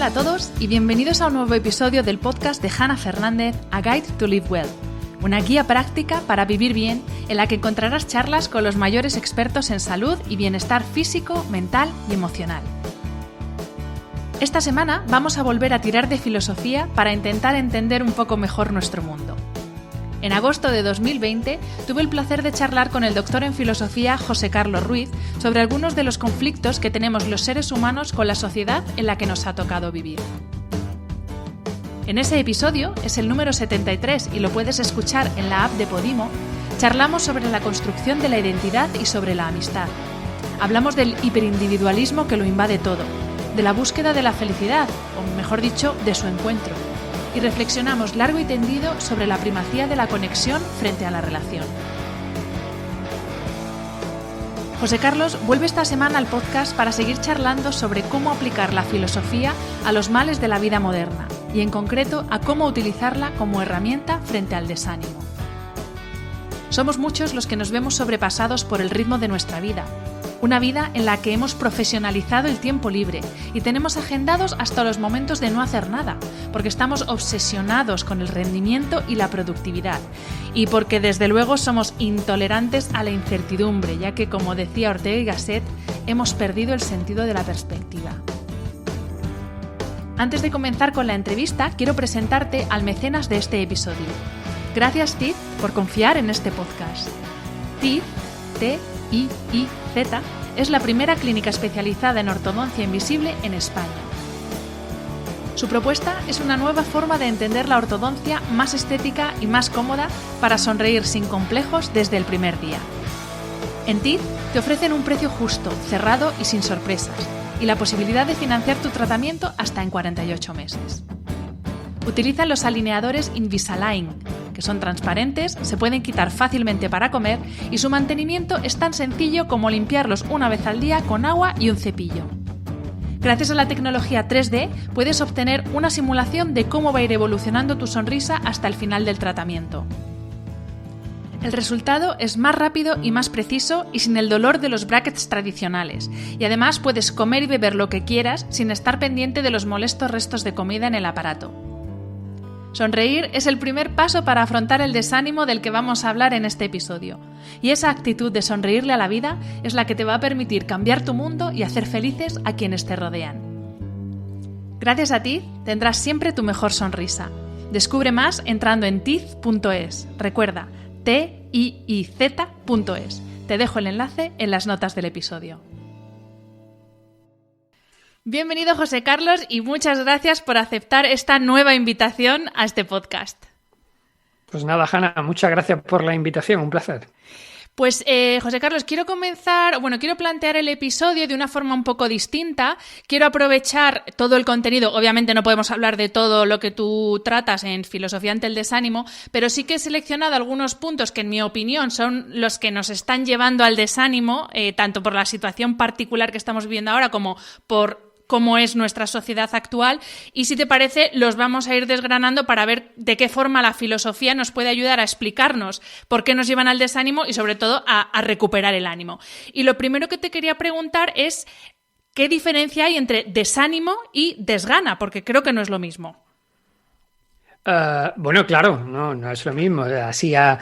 a todos y bienvenidos a un nuevo episodio del podcast de Hanna Fernández, A Guide to Live Well, una guía práctica para vivir bien en la que encontrarás charlas con los mayores expertos en salud y bienestar físico, mental y emocional. Esta semana vamos a volver a tirar de filosofía para intentar entender un poco mejor nuestro mundo. En agosto de 2020 tuve el placer de charlar con el doctor en filosofía José Carlos Ruiz sobre algunos de los conflictos que tenemos los seres humanos con la sociedad en la que nos ha tocado vivir. En ese episodio, es el número 73 y lo puedes escuchar en la app de Podimo, charlamos sobre la construcción de la identidad y sobre la amistad. Hablamos del hiperindividualismo que lo invade todo, de la búsqueda de la felicidad, o mejor dicho, de su encuentro. Y reflexionamos largo y tendido sobre la primacía de la conexión frente a la relación. José Carlos vuelve esta semana al podcast para seguir charlando sobre cómo aplicar la filosofía a los males de la vida moderna y en concreto a cómo utilizarla como herramienta frente al desánimo. Somos muchos los que nos vemos sobrepasados por el ritmo de nuestra vida. Una vida en la que hemos profesionalizado el tiempo libre y tenemos agendados hasta los momentos de no hacer nada, porque estamos obsesionados con el rendimiento y la productividad, y porque desde luego somos intolerantes a la incertidumbre, ya que, como decía Ortega y Gasset, hemos perdido el sentido de la perspectiva. Antes de comenzar con la entrevista, quiero presentarte al mecenas de este episodio. Gracias, Tiz, por confiar en este podcast. Tiz, T-I-I-Z, es la primera clínica especializada en ortodoncia invisible en España. Su propuesta es una nueva forma de entender la ortodoncia más estética y más cómoda para sonreír sin complejos desde el primer día. En TID te ofrecen un precio justo, cerrado y sin sorpresas, y la posibilidad de financiar tu tratamiento hasta en 48 meses. Utilizan los alineadores Invisalign, que son transparentes, se pueden quitar fácilmente para comer y su mantenimiento es tan sencillo como limpiarlos una vez al día con agua y un cepillo. Gracias a la tecnología 3D puedes obtener una simulación de cómo va a ir evolucionando tu sonrisa hasta el final del tratamiento. El resultado es más rápido y más preciso y sin el dolor de los brackets tradicionales, y además puedes comer y beber lo que quieras sin estar pendiente de los molestos restos de comida en el aparato. Sonreír es el primer paso para afrontar el desánimo del que vamos a hablar en este episodio. Y esa actitud de sonreírle a la vida es la que te va a permitir cambiar tu mundo y hacer felices a quienes te rodean. Gracias a ti, tendrás siempre tu mejor sonrisa. Descubre más entrando en tiz.es. Recuerda, tiiz.es. Te dejo el enlace en las notas del episodio. Bienvenido, José Carlos, y muchas gracias por aceptar esta nueva invitación a este podcast. Pues nada, Hanna, muchas gracias por la invitación, un placer. Pues, José Carlos, quiero plantear el episodio de una forma un poco distinta. Quiero aprovechar todo el contenido. Obviamente no podemos hablar de todo lo que tú tratas en Filosofía ante el desánimo, pero sí que he seleccionado algunos puntos que, en mi opinión, son los que nos están llevando al desánimo, tanto por la situación particular que estamos viviendo ahora como por cómo es nuestra sociedad actual, y si te parece los vamos a ir desgranando para ver de qué forma la filosofía nos puede ayudar a explicarnos por qué nos llevan al desánimo y sobre todo a recuperar el ánimo. Y lo primero que te quería preguntar es ¿qué diferencia hay entre desánimo y desgana? Porque creo que no es lo mismo. Bueno, claro, no es lo mismo. Así a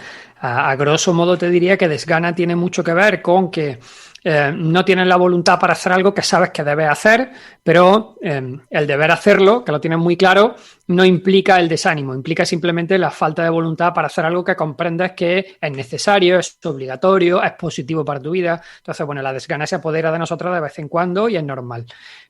grosso modo te diría que desgana tiene mucho que ver con que no tienes la voluntad para hacer algo que sabes que debes hacer, pero el deber hacerlo, que lo tienes muy claro, no implica el desánimo, implica simplemente la falta de voluntad para hacer algo que comprendes que es necesario, es obligatorio, es positivo para tu vida. Entonces, bueno, la desgana se apodera de nosotros de vez en cuando y es normal.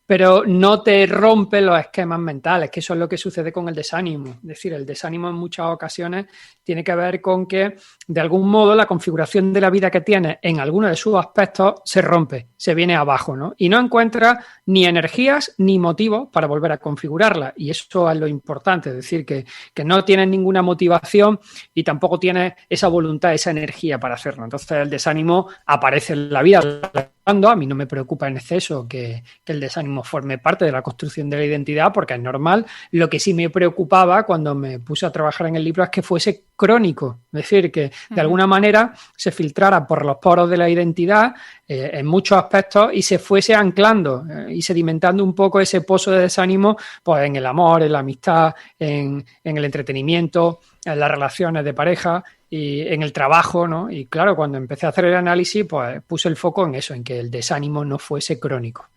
Pero no te rompe los esquemas mentales, que eso es lo que sucede con el desánimo. Es decir, el desánimo en muchas ocasiones tiene que ver con que, de algún modo, la configuración de la vida que tienes en alguno de sus aspectos se rompe, se viene abajo, ¿no? Y no encuentras ni energías ni motivos para volver a configurarla. Y eso es lo importante, es decir, que no tienes ninguna motivación y tampoco tienes esa voluntad, esa energía para hacerlo. Entonces, el desánimo aparece en la vida. La a mí no me preocupa en exceso que el desánimo forme parte de la construcción de la identidad, porque es normal. Lo que sí me preocupaba cuando me puse a trabajar en el libro es que fuese crónico, es decir, que de alguna manera se filtrara por los poros de la identidad en muchos aspectos y se fuese anclando y sedimentando un poco ese pozo de desánimo pues en el amor, en la amistad, en el entretenimiento, en las relaciones de pareja y en el trabajo, ¿no? Y claro, cuando empecé a hacer el análisis, pues puse el foco en eso, en que el desánimo no fuese crónico.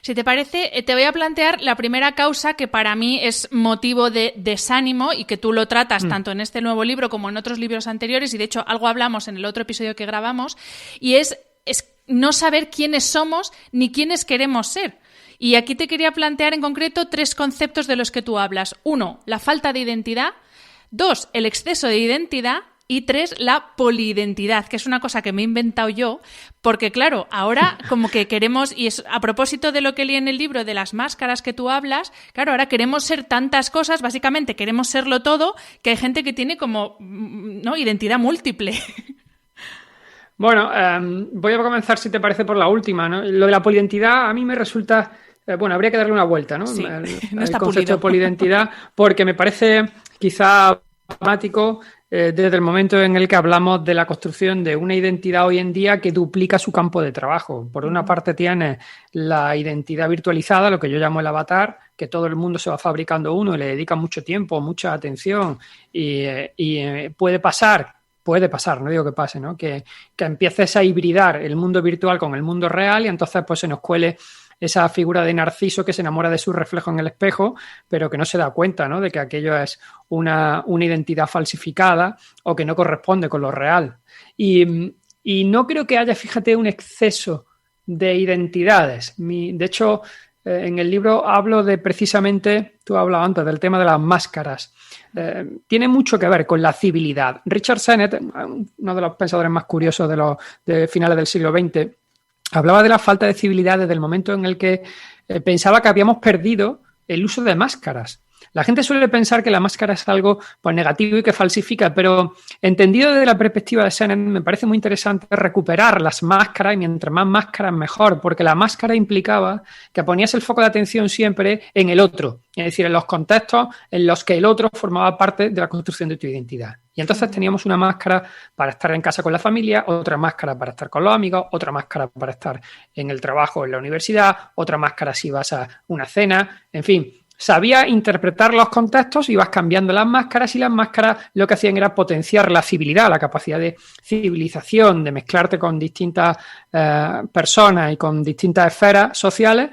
Si te parece, te voy a plantear la primera causa que para mí es motivo de desánimo y que tú lo tratas tanto en este nuevo libro como en otros libros anteriores, y de hecho algo hablamos en el otro episodio que grabamos, y es no saber quiénes somos ni quiénes queremos ser. Y aquí te quería plantear en concreto 3 conceptos de los que tú hablas. 1, la falta de identidad. 2, el exceso de identidad. Y 3, la poliidentidad, que es una cosa que me he inventado yo, porque claro, ahora como que queremos, y es a propósito de lo que leí en el libro de las máscaras que tú hablas, claro, ahora queremos ser tantas cosas, básicamente queremos serlo todo, que hay gente que tiene como, ¿no?, identidad múltiple. Bueno, voy a comenzar, si te parece, por la última, ¿no? Lo de la poliidentidad a mí me resulta... bueno, habría que darle una vuelta, ¿no? Sí, no el está concepto pulido. de poliidentidad, porque me parece quizá dramático desde el momento en el que hablamos de la construcción de una identidad hoy en día que duplica su campo de trabajo. Por una parte tienes la identidad virtualizada, lo que yo llamo el avatar, que todo el mundo se va fabricando uno y le dedica mucho tiempo, mucha atención y puede pasar, no digo que pase, ¿no? Que empieces a hibridar el mundo virtual con el mundo real y entonces pues se nos cuele esa figura de Narciso que se enamora de su reflejo en el espejo, pero que no se da cuenta, ¿no?, de que aquello es una identidad falsificada o que no corresponde con lo real. Y no creo que haya, fíjate, un exceso de identidades. De hecho, en el libro hablo de precisamente, tú hablabas antes del tema de las máscaras. Tiene mucho que ver con la civilidad. Richard Sennett, uno de los pensadores más curiosos de finales del siglo XX, hablaba de la falta de civilidad desde el momento en el que pensaba que habíamos perdido el uso de máscaras. La gente suele pensar que la máscara es algo pues, negativo y que falsifica, pero entendido desde la perspectiva de Sennett, me parece muy interesante recuperar las máscaras, y mientras más máscaras mejor, porque la máscara implicaba que ponías el foco de atención siempre en el otro, es decir, en los contextos en los que el otro formaba parte de la construcción de tu identidad. Y entonces teníamos una máscara para estar en casa con la familia, otra máscara para estar con los amigos, otra máscara para estar en el trabajo o en la universidad, otra máscara si vas a una cena, en fin. Sabía interpretar los contextos, ibas cambiando las máscaras y las máscaras lo que hacían era potenciar la civilidad, la capacidad de civilización, de mezclarte con distintas personas y con distintas esferas sociales,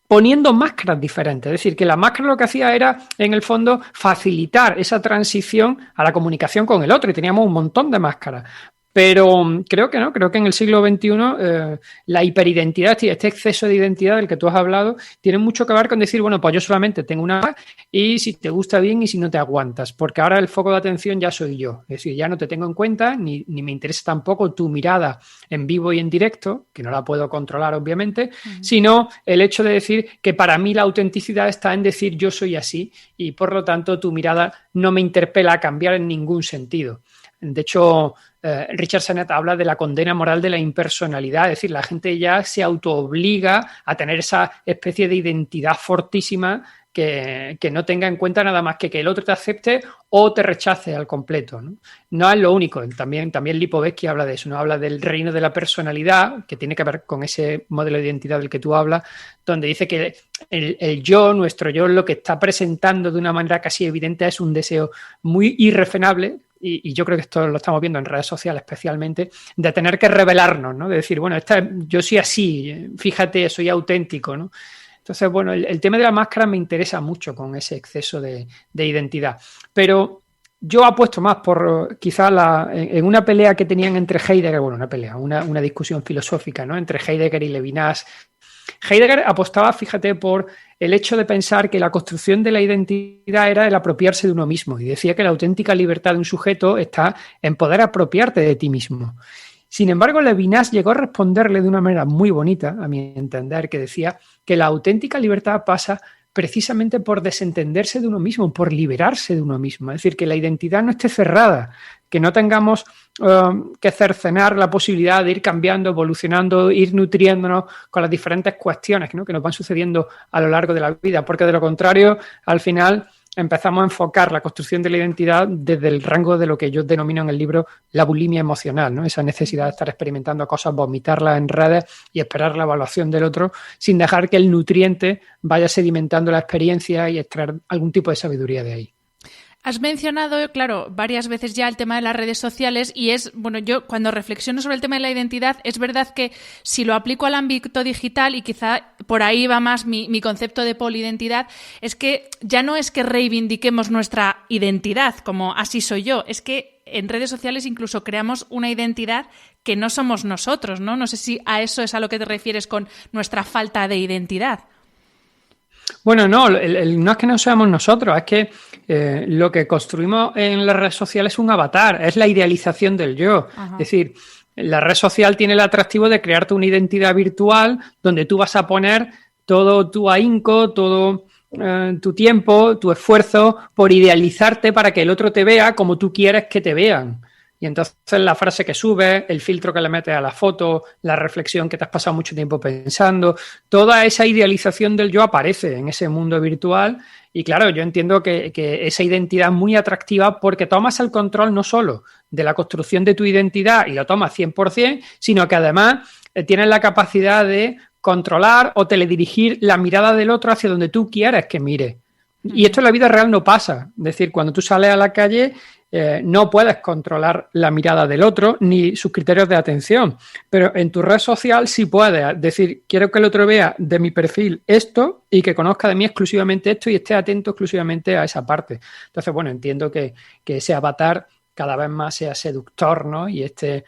poniendo máscaras diferentes. Es decir, que la máscara lo que hacía era, en el fondo, facilitar esa transición a la comunicación con el otro y teníamos un montón de máscaras. Pero creo que no, creo que en el siglo XXI la hiperidentidad, este exceso de identidad del que tú has hablado, tiene mucho que ver con decir, bueno, pues yo solamente tengo una y si te gusta bien y si no te aguantas, porque ahora el foco de atención ya soy yo, es decir, ya no te tengo en cuenta ni me interesa tampoco tu mirada en vivo y en directo, que no la puedo controlar obviamente, sino el hecho de decir que para mí la autenticidad está en decir yo soy así y por lo tanto tu mirada no me interpela a cambiar en ningún sentido. De hecho, Richard Sennett habla de la condena moral de la impersonalidad, es decir, la gente ya se autoobliga a tener esa especie de identidad fortísima que no tenga en cuenta nada más que el otro te acepte o te rechace al completo, ¿no? No es lo único, también Lipovetsky habla de eso, ¿no? Habla del reino de la personalidad, que tiene que ver con ese modelo de identidad del que tú hablas, donde dice que el yo, nuestro yo, lo que está presentando de una manera casi evidente es un deseo muy irrefrenable, y yo creo que esto lo estamos viendo en redes sociales especialmente, de tener que revelarnos, ¿no? De decir, bueno, yo soy así, fíjate, soy auténtico, ¿no? Entonces, bueno, el tema de la máscara me interesa mucho con ese exceso de identidad. Pero yo apuesto más por quizá en una pelea que tenían entre Heidegger, bueno, una discusión filosófica, ¿no?, entre Heidegger y Levinas. Heidegger apostaba, fíjate, por el hecho de pensar que la construcción de la identidad era el apropiarse de uno mismo y decía que la auténtica libertad de un sujeto está en poder apropiarte de ti mismo. Sin embargo, Levinas llegó a responderle de una manera muy bonita, a mi entender, que decía que la auténtica libertad pasa precisamente por desentenderse de uno mismo, por liberarse de uno mismo. Es decir, que la identidad no esté cerrada, que no tengamos que cercenar la posibilidad de ir cambiando, evolucionando, ir nutriéndonos con las diferentes cuestiones, ¿no?, que nos van sucediendo a lo largo de la vida, porque de lo contrario, al final empezamos a enfocar la construcción de la identidad desde el rango de lo que yo denomino en el libro la bulimia emocional, ¿no? Esa necesidad de estar experimentando cosas, vomitarlas en redes y esperar la evaluación del otro sin dejar que el nutriente vaya sedimentando la experiencia y extraer algún tipo de sabiduría de ahí. Has mencionado, claro, varias veces ya el tema de las redes sociales y yo cuando reflexiono sobre el tema de la identidad, es verdad que si lo aplico al ámbito digital, y quizá por ahí va más mi concepto de polidentidad, es que ya no es que reivindiquemos nuestra identidad como así soy yo, es que en redes sociales incluso creamos una identidad que no somos nosotros, ¿no? No sé si a eso es a lo que te refieres con nuestra falta de identidad. Bueno, no, no es que no seamos nosotros, es que lo que construimos en las redes sociales es un avatar, es la idealización del yo. Ajá. Es decir, la red social tiene el atractivo de crearte una identidad virtual donde tú vas a poner todo tu ahínco, todo tu tiempo, tu esfuerzo por idealizarte para que el otro te vea como tú quieres que te vean. Y entonces la frase que subes, el filtro que le metes a la foto, la reflexión que te has pasado mucho tiempo pensando, toda esa idealización del yo aparece en ese mundo virtual. Y claro, yo entiendo que esa identidad es muy atractiva porque tomas el control no solo de la construcción de tu identidad y lo tomas 100%, sino que además tienes la capacidad de controlar o teledirigir la mirada del otro hacia donde tú quieres que mire. Y esto en la vida real no pasa. Es decir, cuando tú sales a la calle, no puedes controlar la mirada del otro ni sus criterios de atención, pero en tu red social sí puedes decir, quiero que el otro vea de mi perfil esto y que conozca de mí exclusivamente esto y esté atento exclusivamente a esa parte. Entonces, bueno, entiendo que ese avatar cada vez más sea seductor, ¿no? Y esté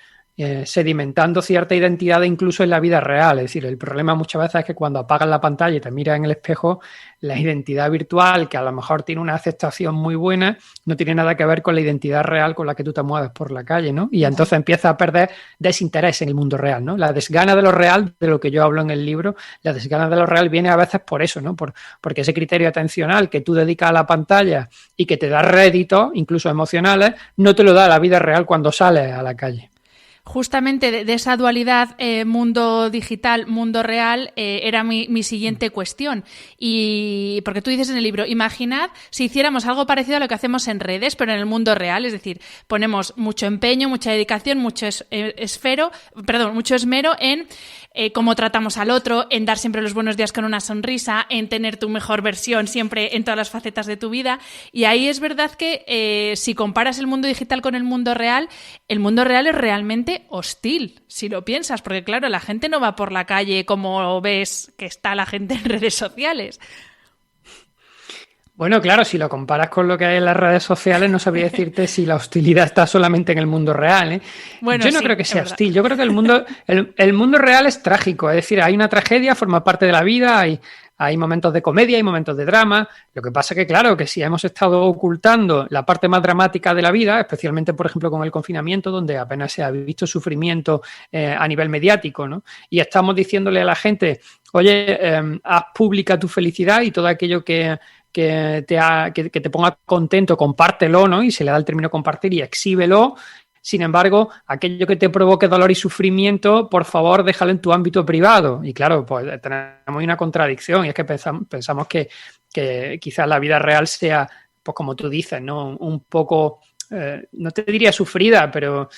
sedimentando cierta identidad incluso en la vida real. Es decir, el problema muchas veces es que cuando apagas la pantalla y te miras en el espejo, la identidad virtual, que a lo mejor tiene una aceptación muy buena, no tiene nada que ver con la identidad real con la que tú te mueves por la calle, ¿no? Y entonces empiezas a perder desinterés en el mundo real, ¿no? La desgana de lo real, de lo que yo hablo en el libro, la desgana de lo real viene a veces por eso, ¿no? Porque ese criterio atencional que tú dedicas a la pantalla y que te da réditos, incluso emocionales, no te lo da la vida real cuando sales a la calle. Justamente de esa dualidad mundo digital, mundo real, era mi siguiente cuestión. Y porque tú dices en el libro, imaginad si hiciéramos algo parecido a lo que hacemos en redes, pero en el mundo real, es decir, ponemos mucho empeño, mucha dedicación, mucho esmero en cómo tratamos al otro, en dar siempre los buenos días con una sonrisa, en tener tu mejor versión siempre en todas las facetas de tu vida. Y ahí es verdad que si comparas el mundo digital con el mundo real es realmente hostil, si lo piensas, porque claro, la gente no va por la calle como ves que está la gente en redes sociales. Bueno, claro, si lo comparas con lo que hay en las redes sociales, no sabría decirte si la hostilidad está solamente en el mundo real, ¿eh? Bueno, yo no creo que sea hostil, yo creo que el mundo real es trágico, es decir, hay una tragedia, forma parte de la vida, hay momentos de comedia, hay momentos de drama. Lo que pasa que, claro, que si hemos estado ocultando la parte más dramática de la vida, especialmente, por ejemplo, con el confinamiento, donde apenas se ha visto sufrimiento a nivel mediático, ¿no? Y estamos diciéndole a la gente, oye, haz pública tu felicidad y todo aquello que te ponga contento, compártelo, ¿no? Y se le da el término compartir y exhíbelo. Sin embargo, aquello que te provoque dolor y sufrimiento, por favor, déjalo en tu ámbito privado. Y claro, pues tenemos una contradicción y es que pensamos que quizás la vida real sea, pues como tú dices, ¿no? Un poco, no te diría sufrida, pero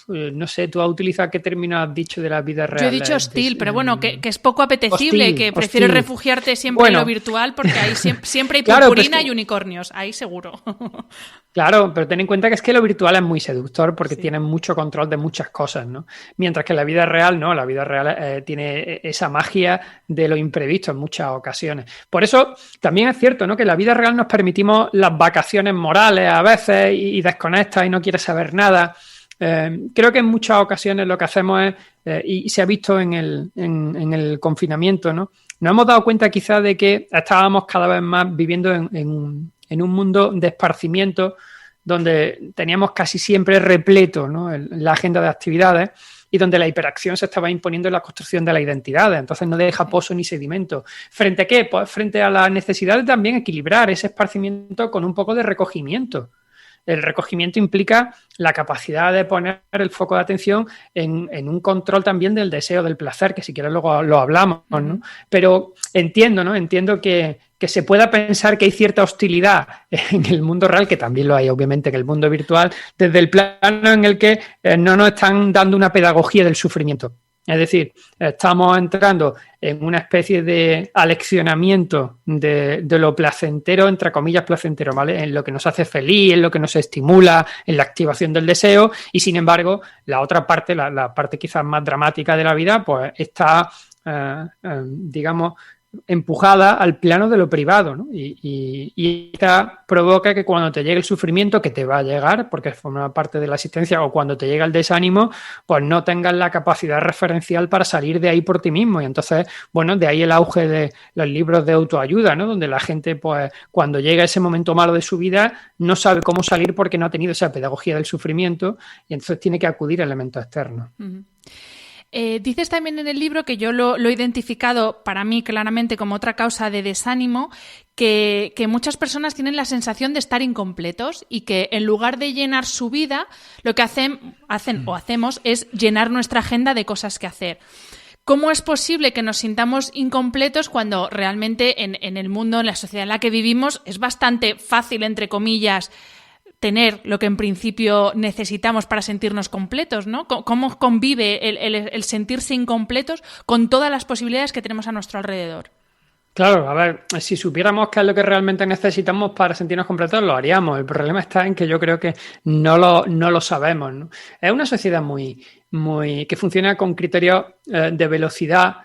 no sé, tú has utilizado qué término has dicho de la vida real. Yo he dicho hostil, pero bueno, que es poco apetecible, hostil, que prefieres refugiarte siempre en lo virtual porque ahí siempre hay purpurina y unicornios, ahí seguro. Claro, pero ten en cuenta que es que lo virtual es muy seductor porque tienes mucho control de muchas cosas, ¿no? Mientras que la vida real, no, la vida real tiene esa magia de lo imprevisto en muchas ocasiones. Por eso también es cierto, ¿no? Que en la vida real nos permitimos las vacaciones morales a veces y desconectas y no quieres saber nada. Creo que en muchas ocasiones lo que hacemos es, y se ha visto en el confinamiento, ¿no? Nos hemos dado cuenta quizás de que estábamos cada vez más viviendo en un mundo de esparcimiento donde teníamos casi siempre repleto, ¿no? La agenda de actividades y donde la hiperacción se estaba imponiendo en la construcción de las identidades. Entonces no deja pozo ni sedimento. ¿Frente a qué? Pues frente a la necesidad de también equilibrar ese esparcimiento con un poco de recogimiento. el recogimiento implica la capacidad de poner el foco de atención en un control también del deseo, del placer, que si quieres luego lo hablamos, ¿no? Pero entiendo, ¿no? Entiendo que se pueda pensar que hay cierta hostilidad en el mundo real, que también lo hay obviamente en el mundo virtual, desde el plano en el que no nos están dando una pedagogía del sufrimiento. Es decir, estamos entrando en una especie de aleccionamiento de lo placentero, entre comillas placentero, ¿vale? En lo que nos hace feliz, en lo que nos estimula, en la activación del deseo, y sin embargo, la otra parte, la parte quizás más dramática de la vida, pues está, digamos, empujada al plano de lo privado, ¿no? Y esta provoca que cuando te llegue el sufrimiento, que te va a llegar porque forma parte de la existencia, o cuando te llega el desánimo, pues no tengas la capacidad referencial para salir de ahí por ti mismo. Y entonces, bueno, de ahí el auge de los libros de autoayuda, ¿no? Donde la gente, pues, cuando llega ese momento malo de su vida, no sabe cómo salir porque no ha tenido esa pedagogía del sufrimiento y entonces tiene que acudir a elementos externos. Uh-huh. Dices también en el libro, que yo lo he identificado para mí claramente como otra causa de desánimo, que muchas personas tienen la sensación de estar incompletos y que en lugar de llenar su vida, lo que hacemos es llenar nuestra agenda de cosas que hacer. ¿Cómo es posible que nos sintamos incompletos cuando realmente en el mundo, en la sociedad en la que vivimos, es bastante fácil, entre comillas, tener lo que en principio necesitamos para sentirnos completos, ¿no? ¿Cómo convive el sentirse incompletos con todas las posibilidades que tenemos a nuestro alrededor? Claro, a ver, si supiéramos qué es lo que realmente necesitamos para sentirnos completos, lo haríamos. El problema está en que yo creo que no lo sabemos, ¿no? Es una sociedad muy que funciona con criterios de velocidad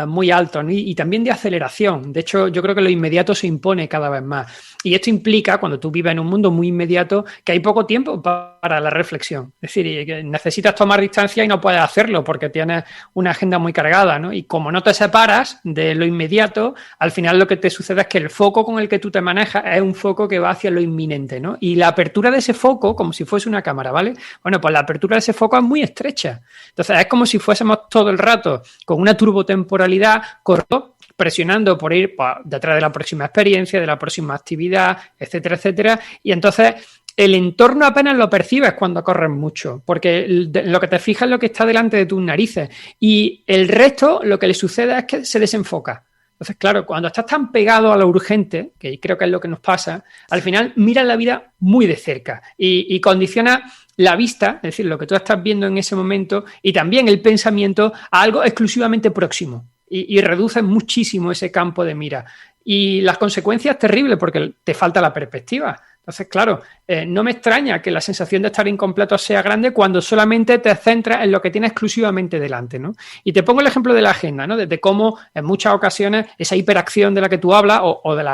muy altos, ¿no? Y también de aceleración. De hecho, yo creo que lo inmediato se impone cada vez más. Y esto implica, cuando tú vives en un mundo muy inmediato, que hay poco tiempo para la reflexión. Es decir, que necesitas tomar distancia y no puedes hacerlo porque tienes una agenda muy cargada, ¿no? Y como no te separas de lo inmediato, al final lo que te sucede es que el foco con el que tú te manejas es un foco que va hacia lo inminente, ¿no? Y la apertura de ese foco, como si fuese una cámara, ¿vale? Bueno, pues la apertura de ese foco es muy estrecha. Entonces, es como si fuésemos todo el rato con una turbotemporalidad corto, presionando por ir, pues, detrás de la próxima experiencia, de la próxima actividad, etcétera, etcétera. Y entonces el entorno apenas lo percibes cuando corres mucho, porque lo que te fijas es lo que está delante de tus narices. Y el resto, lo que le sucede es que se desenfoca. Entonces, claro, cuando estás tan pegado a lo urgente, que creo que es lo que nos pasa, al final miras la vida muy de cerca y condiciona la vista, es decir, lo que tú estás viendo en ese momento, y también el pensamiento a algo exclusivamente próximo. Y reduces muchísimo ese campo de mira. Y las consecuencias terribles porque te falta la perspectiva. Entonces, claro, no me extraña que la sensación de estar incompleto sea grande cuando solamente te centras en lo que tienes exclusivamente delante, ¿no? Y te pongo el ejemplo de la agenda, ¿no? Desde cómo en muchas ocasiones esa hiperacción de la que tú hablas o de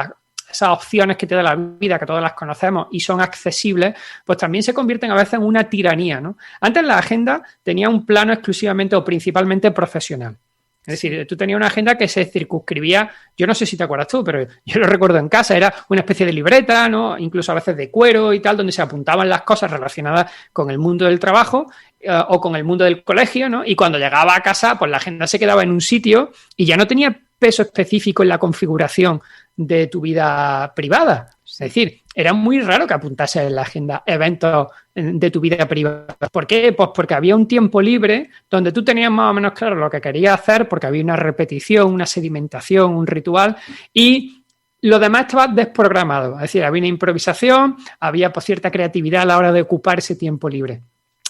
esas opciones que te da la vida, que todas las conocemos y son accesibles, pues también se convierten a veces en una tiranía, ¿no? Antes la agenda tenía un plano exclusivamente o principalmente profesional. Es decir, tú tenías una agenda que se circunscribía, yo no sé si te acuerdas tú, pero yo lo recuerdo en casa, era una especie de libreta, ¿no? Incluso a veces de cuero y tal, donde se apuntaban las cosas relacionadas con el mundo del trabajo o con el mundo del colegio, ¿no? Y cuando llegaba a casa, pues la agenda se quedaba en un sitio y ya no tenía peso específico en la configuración de tu vida privada. Es decir, era muy raro que apuntases en la agenda eventos de tu vida privada. ¿Por qué? Pues porque había un tiempo libre donde tú tenías más o menos claro lo que querías hacer, porque había una repetición, una sedimentación, un ritual, y lo demás estaba desprogramado. Es decir, había una improvisación, había pues, cierta creatividad a la hora de ocupar ese tiempo libre.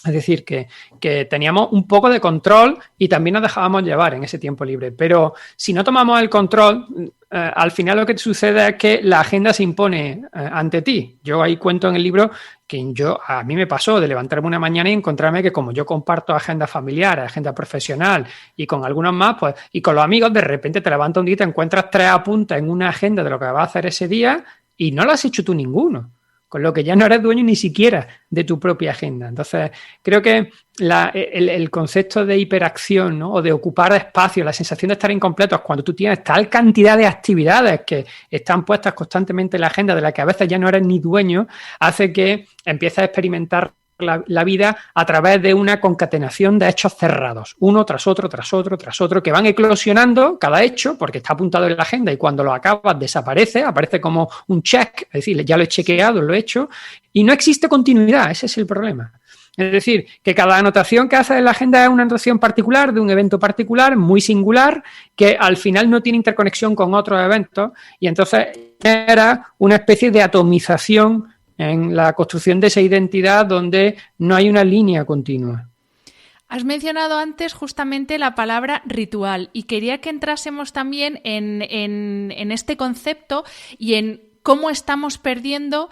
Es decir, que teníamos un poco de control y también nos dejábamos llevar en ese tiempo libre. Pero si no tomamos el control, al final lo que sucede es que la agenda se impone ante ti. Yo ahí cuento en el libro que a mí me pasó de levantarme una mañana y encontrarme que como yo comparto agenda familiar, agenda profesional y con algunos más, pues y con los amigos, de repente te levantas un día y te encuentras 3 apuntes en una agenda de lo que vas a hacer ese día y no lo has hecho tú ninguno. Con lo que ya no eres dueño ni siquiera de tu propia agenda. Entonces, creo que el concepto de hiperacción, ¿no? O de ocupar espacio, la sensación de estar incompletos cuando tú tienes tal cantidad de actividades que están puestas constantemente en la agenda de la que a veces ya no eres ni dueño, hace que empieces a experimentar la vida a través de una concatenación de hechos cerrados, uno tras otro, tras otro, tras otro, que van eclosionando cada hecho porque está apuntado en la agenda y cuando lo acabas desaparece, aparece como un check, es decir, ya lo he chequeado, lo he hecho, y no existe continuidad, ese es el problema. Es decir, que cada anotación que haces en la agenda es una anotación particular de un evento particular, muy singular, que al final no tiene interconexión con otros eventos y entonces era una especie de atomización en la construcción de esa identidad donde no hay una línea continua. Has mencionado antes justamente la palabra ritual y quería que entrásemos también en este concepto y en cómo estamos perdiendo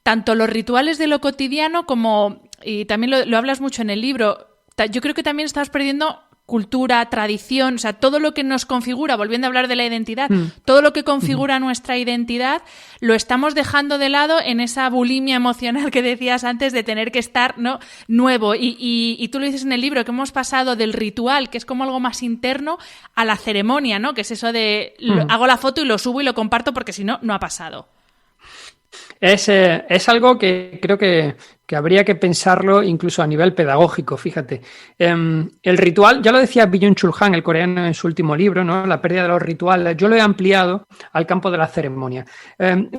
tanto los rituales de lo cotidiano como, y también lo hablas mucho en el libro, yo creo que también estamos perdiendo cultura, tradición, o sea, todo lo que nos configura, volviendo a hablar de la identidad, todo lo que configura nuestra identidad, lo estamos dejando de lado en esa bulimia emocional que decías antes de tener que estar, ¿no?, nuevo. Y tú lo dices en el libro, que hemos pasado del ritual, que es como algo más interno, a la ceremonia, ¿no?, que es eso de hago la foto y lo subo y lo comparto porque si no, no ha pasado. Es algo que creo que habría que pensarlo incluso a nivel pedagógico, fíjate. El ritual, ya lo decía Byung-Chul Han, el coreano, en su último libro, ¿no?, La pérdida de los rituales, yo lo he ampliado al campo de la ceremonia.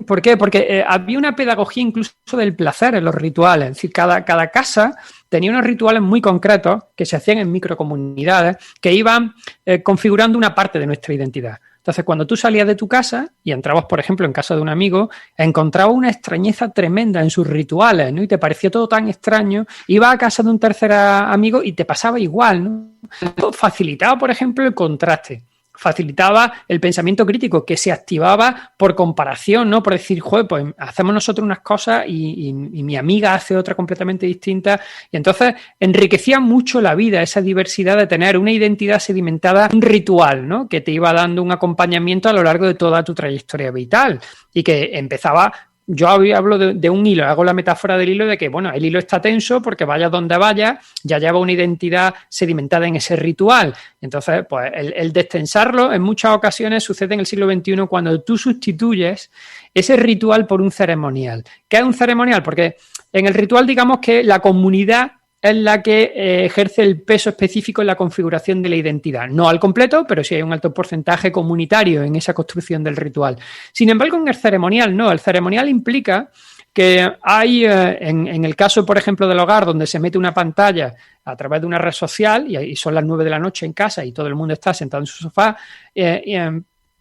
¿Por qué? Porque había una pedagogía incluso del placer en los rituales, es decir, cada casa tenía unos rituales muy concretos que se hacían en microcomunidades que iban configurando una parte de nuestra identidad. Entonces, cuando tú salías de tu casa y entrabas, por ejemplo, en casa de un amigo, encontrabas una extrañeza tremenda en sus rituales, ¿no? Y te parecía todo tan extraño. Ibas a casa de un tercer amigo y te pasaba igual, ¿no? Facilitaba, por ejemplo, el contraste. Facilitaba el pensamiento crítico que se activaba por comparación, ¿no? Por decir, joder, pues hacemos nosotros unas cosas y mi amiga hace otra completamente distinta. Y entonces enriquecía mucho la vida, esa diversidad de tener una identidad sedimentada, un ritual, ¿no?, que te iba dando un acompañamiento a lo largo de toda tu trayectoria vital y que empezaba. Yo hablo de un hilo, hago la metáfora del hilo de que, bueno, el hilo está tenso porque vayas donde vayas, ya lleva una identidad sedimentada en ese ritual. Entonces, pues el destensarlo en muchas ocasiones sucede en el siglo XXI cuando tú sustituyes ese ritual por un ceremonial. ¿Qué es un ceremonial? Porque en el ritual, digamos que la comunidad es la que ejerce el peso específico en la configuración de la identidad. No al completo, pero sí hay un alto porcentaje comunitario en esa construcción del ritual. Sin embargo, en el ceremonial no. El ceremonial implica que hay, en el caso, por ejemplo, del hogar, donde se mete una pantalla a través de una red social y son las 9 de la noche en casa y todo el mundo está sentado en su sofá,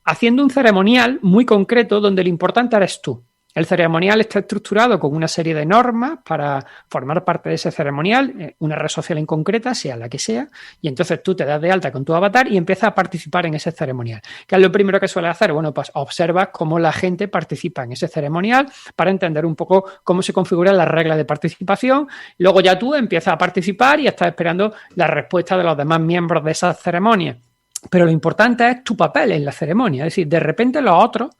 haciendo un ceremonial muy concreto donde lo importante eres tú. El ceremonial está estructurado con una serie de normas para formar parte de ese ceremonial, una red social en concreta, sea la que sea, y entonces tú te das de alta con tu avatar y empiezas a participar en ese ceremonial. ¿Qué es lo primero que suele hacer? Bueno, pues observas cómo la gente participa en ese ceremonial para entender un poco cómo se configuran las reglas de participación. Luego ya tú empiezas a participar y estás esperando la respuesta de los demás miembros de esa ceremonia. Pero lo importante es tu papel en la ceremonia, es decir, de repente los otros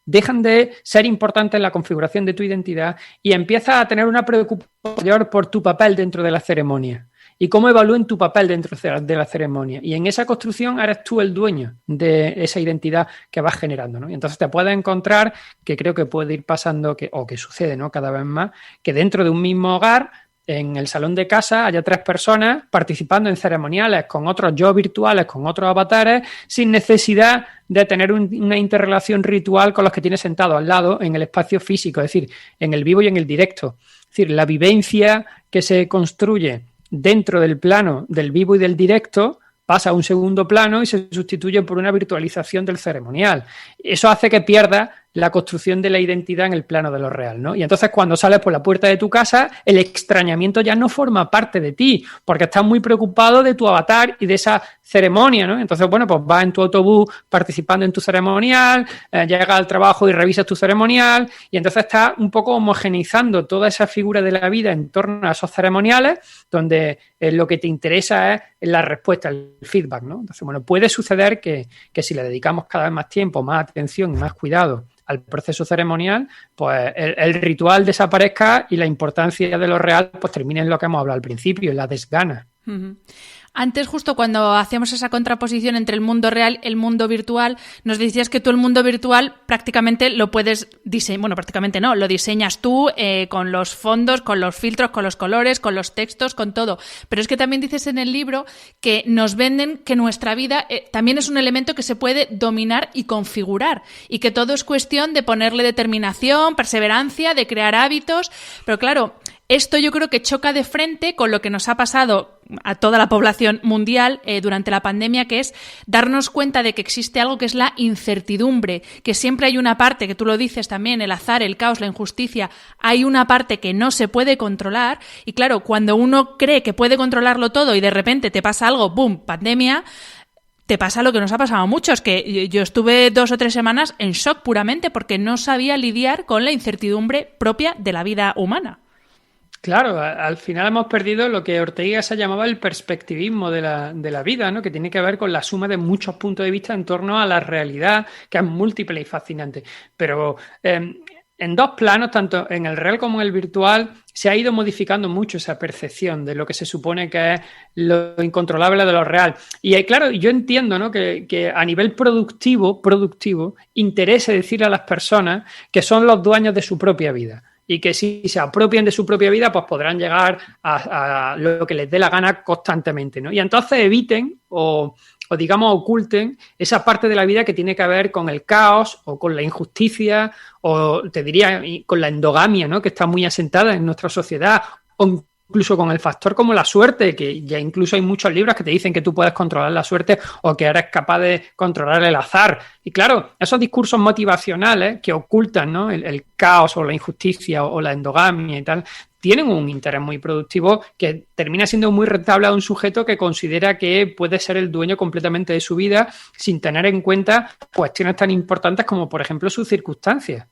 dejan de ser importantes en la configuración de tu identidad y empiezas a tener una preocupación mayor por tu papel dentro de la ceremonia y cómo evalúen tu papel dentro de la ceremonia. Y en esa construcción eres tú el dueño de esa identidad que vas generando, ¿no? Y entonces te puedes encontrar, que creo que puede ir pasando, o que sucede, ¿no?, cada vez más, que dentro de un mismo hogar, en el salón de casa, haya 3 personas participando en ceremoniales con otros yo virtuales, con otros avatares, sin necesidad de tener una interrelación ritual con los que tienes sentados al lado en el espacio físico, es decir, en el vivo y en el directo. Es decir, la vivencia que se construye dentro del plano del vivo y del directo pasa a un segundo plano y se sustituye por una virtualización del ceremonial. Eso hace que pierdas la construcción de la identidad en el plano de lo real, ¿no? Y entonces cuando sales por la puerta de tu casa, el extrañamiento ya no forma parte de ti, porque estás muy preocupado de tu avatar y de esa ceremonia, ¿no? Entonces, bueno, pues vas en tu autobús participando en tu ceremonial, llegas al trabajo y revisas tu ceremonial, y entonces estás un poco homogeneizando toda esa figura de la vida en torno a esos ceremoniales, donde lo que te interesa es la respuesta, el feedback, ¿no? Entonces, bueno, puede suceder que si le dedicamos cada vez más tiempo, más atención y más cuidado al proceso ceremonial, pues el ritual desaparezca y la importancia de lo real pues termine en lo que hemos hablado al principio, en la desgana. Uh-huh. Antes, justo cuando hacíamos esa contraposición entre el mundo real y el mundo virtual, nos decías que tú el mundo virtual prácticamente lo puedes diseñar, bueno, prácticamente no, lo diseñas tú con los fondos, con los filtros, con los colores, con los textos, con todo. Pero es que también dices en el libro que nos venden que nuestra vida también es un elemento que se puede dominar y configurar y que todo es cuestión de ponerle determinación, perseverancia, de crear hábitos. Pero claro, esto yo creo que choca de frente con lo que nos ha pasado a toda la población mundial durante la pandemia, que es darnos cuenta de que existe algo que es la incertidumbre, que siempre hay una parte, que tú lo dices también, el azar, el caos, la injusticia, hay una parte que no se puede controlar y claro, cuando uno cree que puede controlarlo todo y de repente te pasa algo, ¡boom!, pandemia, te pasa lo que nos ha pasado a muchos, que yo estuve 2 o 3 semanas en shock puramente porque no sabía lidiar con la incertidumbre propia de la vida humana. Claro, al final hemos perdido lo que Ortega se llamaba el perspectivismo de la vida, ¿no? Que tiene que ver con la suma de muchos puntos de vista en torno a la realidad, que es múltiple y fascinante. Pero en dos planos, tanto en el real como en el virtual, se ha ido modificando mucho esa percepción de lo que se supone que es lo incontrolable de lo real. Y claro, yo entiendo, ¿no?, que a nivel productivo, interese decirle a las personas que son los dueños de su propia vida. Y que si se apropian de su propia vida, pues podrán llegar a lo que les dé la gana constantemente, ¿no? Y entonces eviten o digamos oculten esa parte de la vida que tiene que ver con el caos o con la injusticia o te diría con la endogamia, ¿no?, que está muy asentada en nuestra sociedad, o incluso con el factor como la suerte, que ya incluso hay muchos libros que te dicen que tú puedes controlar la suerte o que eres capaz de controlar el azar. Y claro, esos discursos motivacionales que ocultan, ¿no?, el caos o la injusticia o la endogamia y tal, tienen un interés muy productivo que termina siendo muy rentable a un sujeto que considera que puede ser el dueño completamente de su vida sin tener en cuenta cuestiones tan importantes como, por ejemplo, sus circunstancias.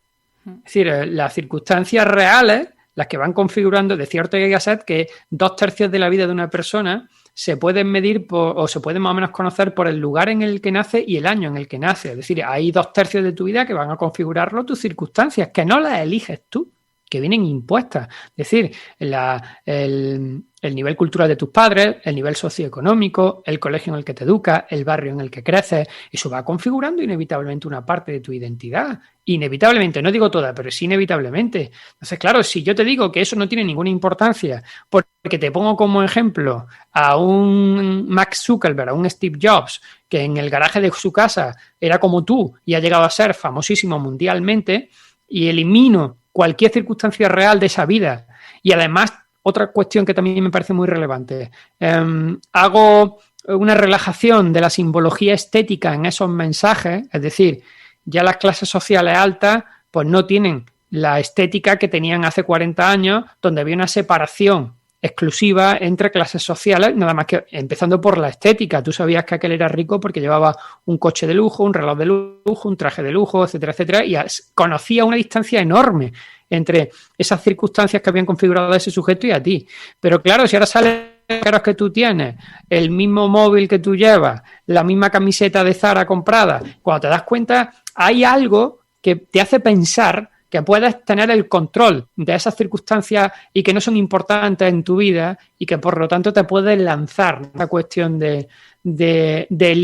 Es decir, las circunstancias reales, las que van configurando, decía Ortega y Gasset, que 2/3 de la vida de una persona se pueden medir o se pueden más o menos conocer por el lugar en el que nace y el año en el que nace. Es decir, hay 2/3 de tu vida que van a configurarlo tus circunstancias, que no las eliges tú, que vienen impuestas. Es decir, el nivel cultural de tus padres, el nivel socioeconómico, el colegio en el que te educas, el barrio en el que creces, eso va configurando inevitablemente una parte de tu identidad. Inevitablemente, no digo toda, pero sí inevitablemente. Entonces, claro, si yo te digo que eso no tiene ninguna importancia, porque te pongo como ejemplo a un Max Zuckerberg, a un Steve Jobs, que en el garaje de su casa era como tú y ha llegado a ser famosísimo mundialmente, y elimino cualquier circunstancia real de esa vida, y además otra cuestión que también me parece muy relevante, hago una relajación de la simbología estética en esos mensajes, es decir, ya las clases sociales altas pues no tienen la estética que tenían hace 40 años, donde había una separación exclusiva entre clases sociales, nada más que empezando por la estética. Tú sabías que aquel era rico porque llevaba un coche de lujo, un reloj de lujo, un traje de lujo, etcétera, etcétera, y conocía una distancia enorme entre esas circunstancias que habían configurado a ese sujeto y a ti. Pero claro, si ahora sale caros que tú tienes, el mismo móvil que tú llevas, la misma camiseta de Zara comprada, cuando te das cuenta, hay algo que te hace pensar que puedes tener el control de esas circunstancias y que no son importantes en tu vida y que por lo tanto te puedes lanzar la cuestión del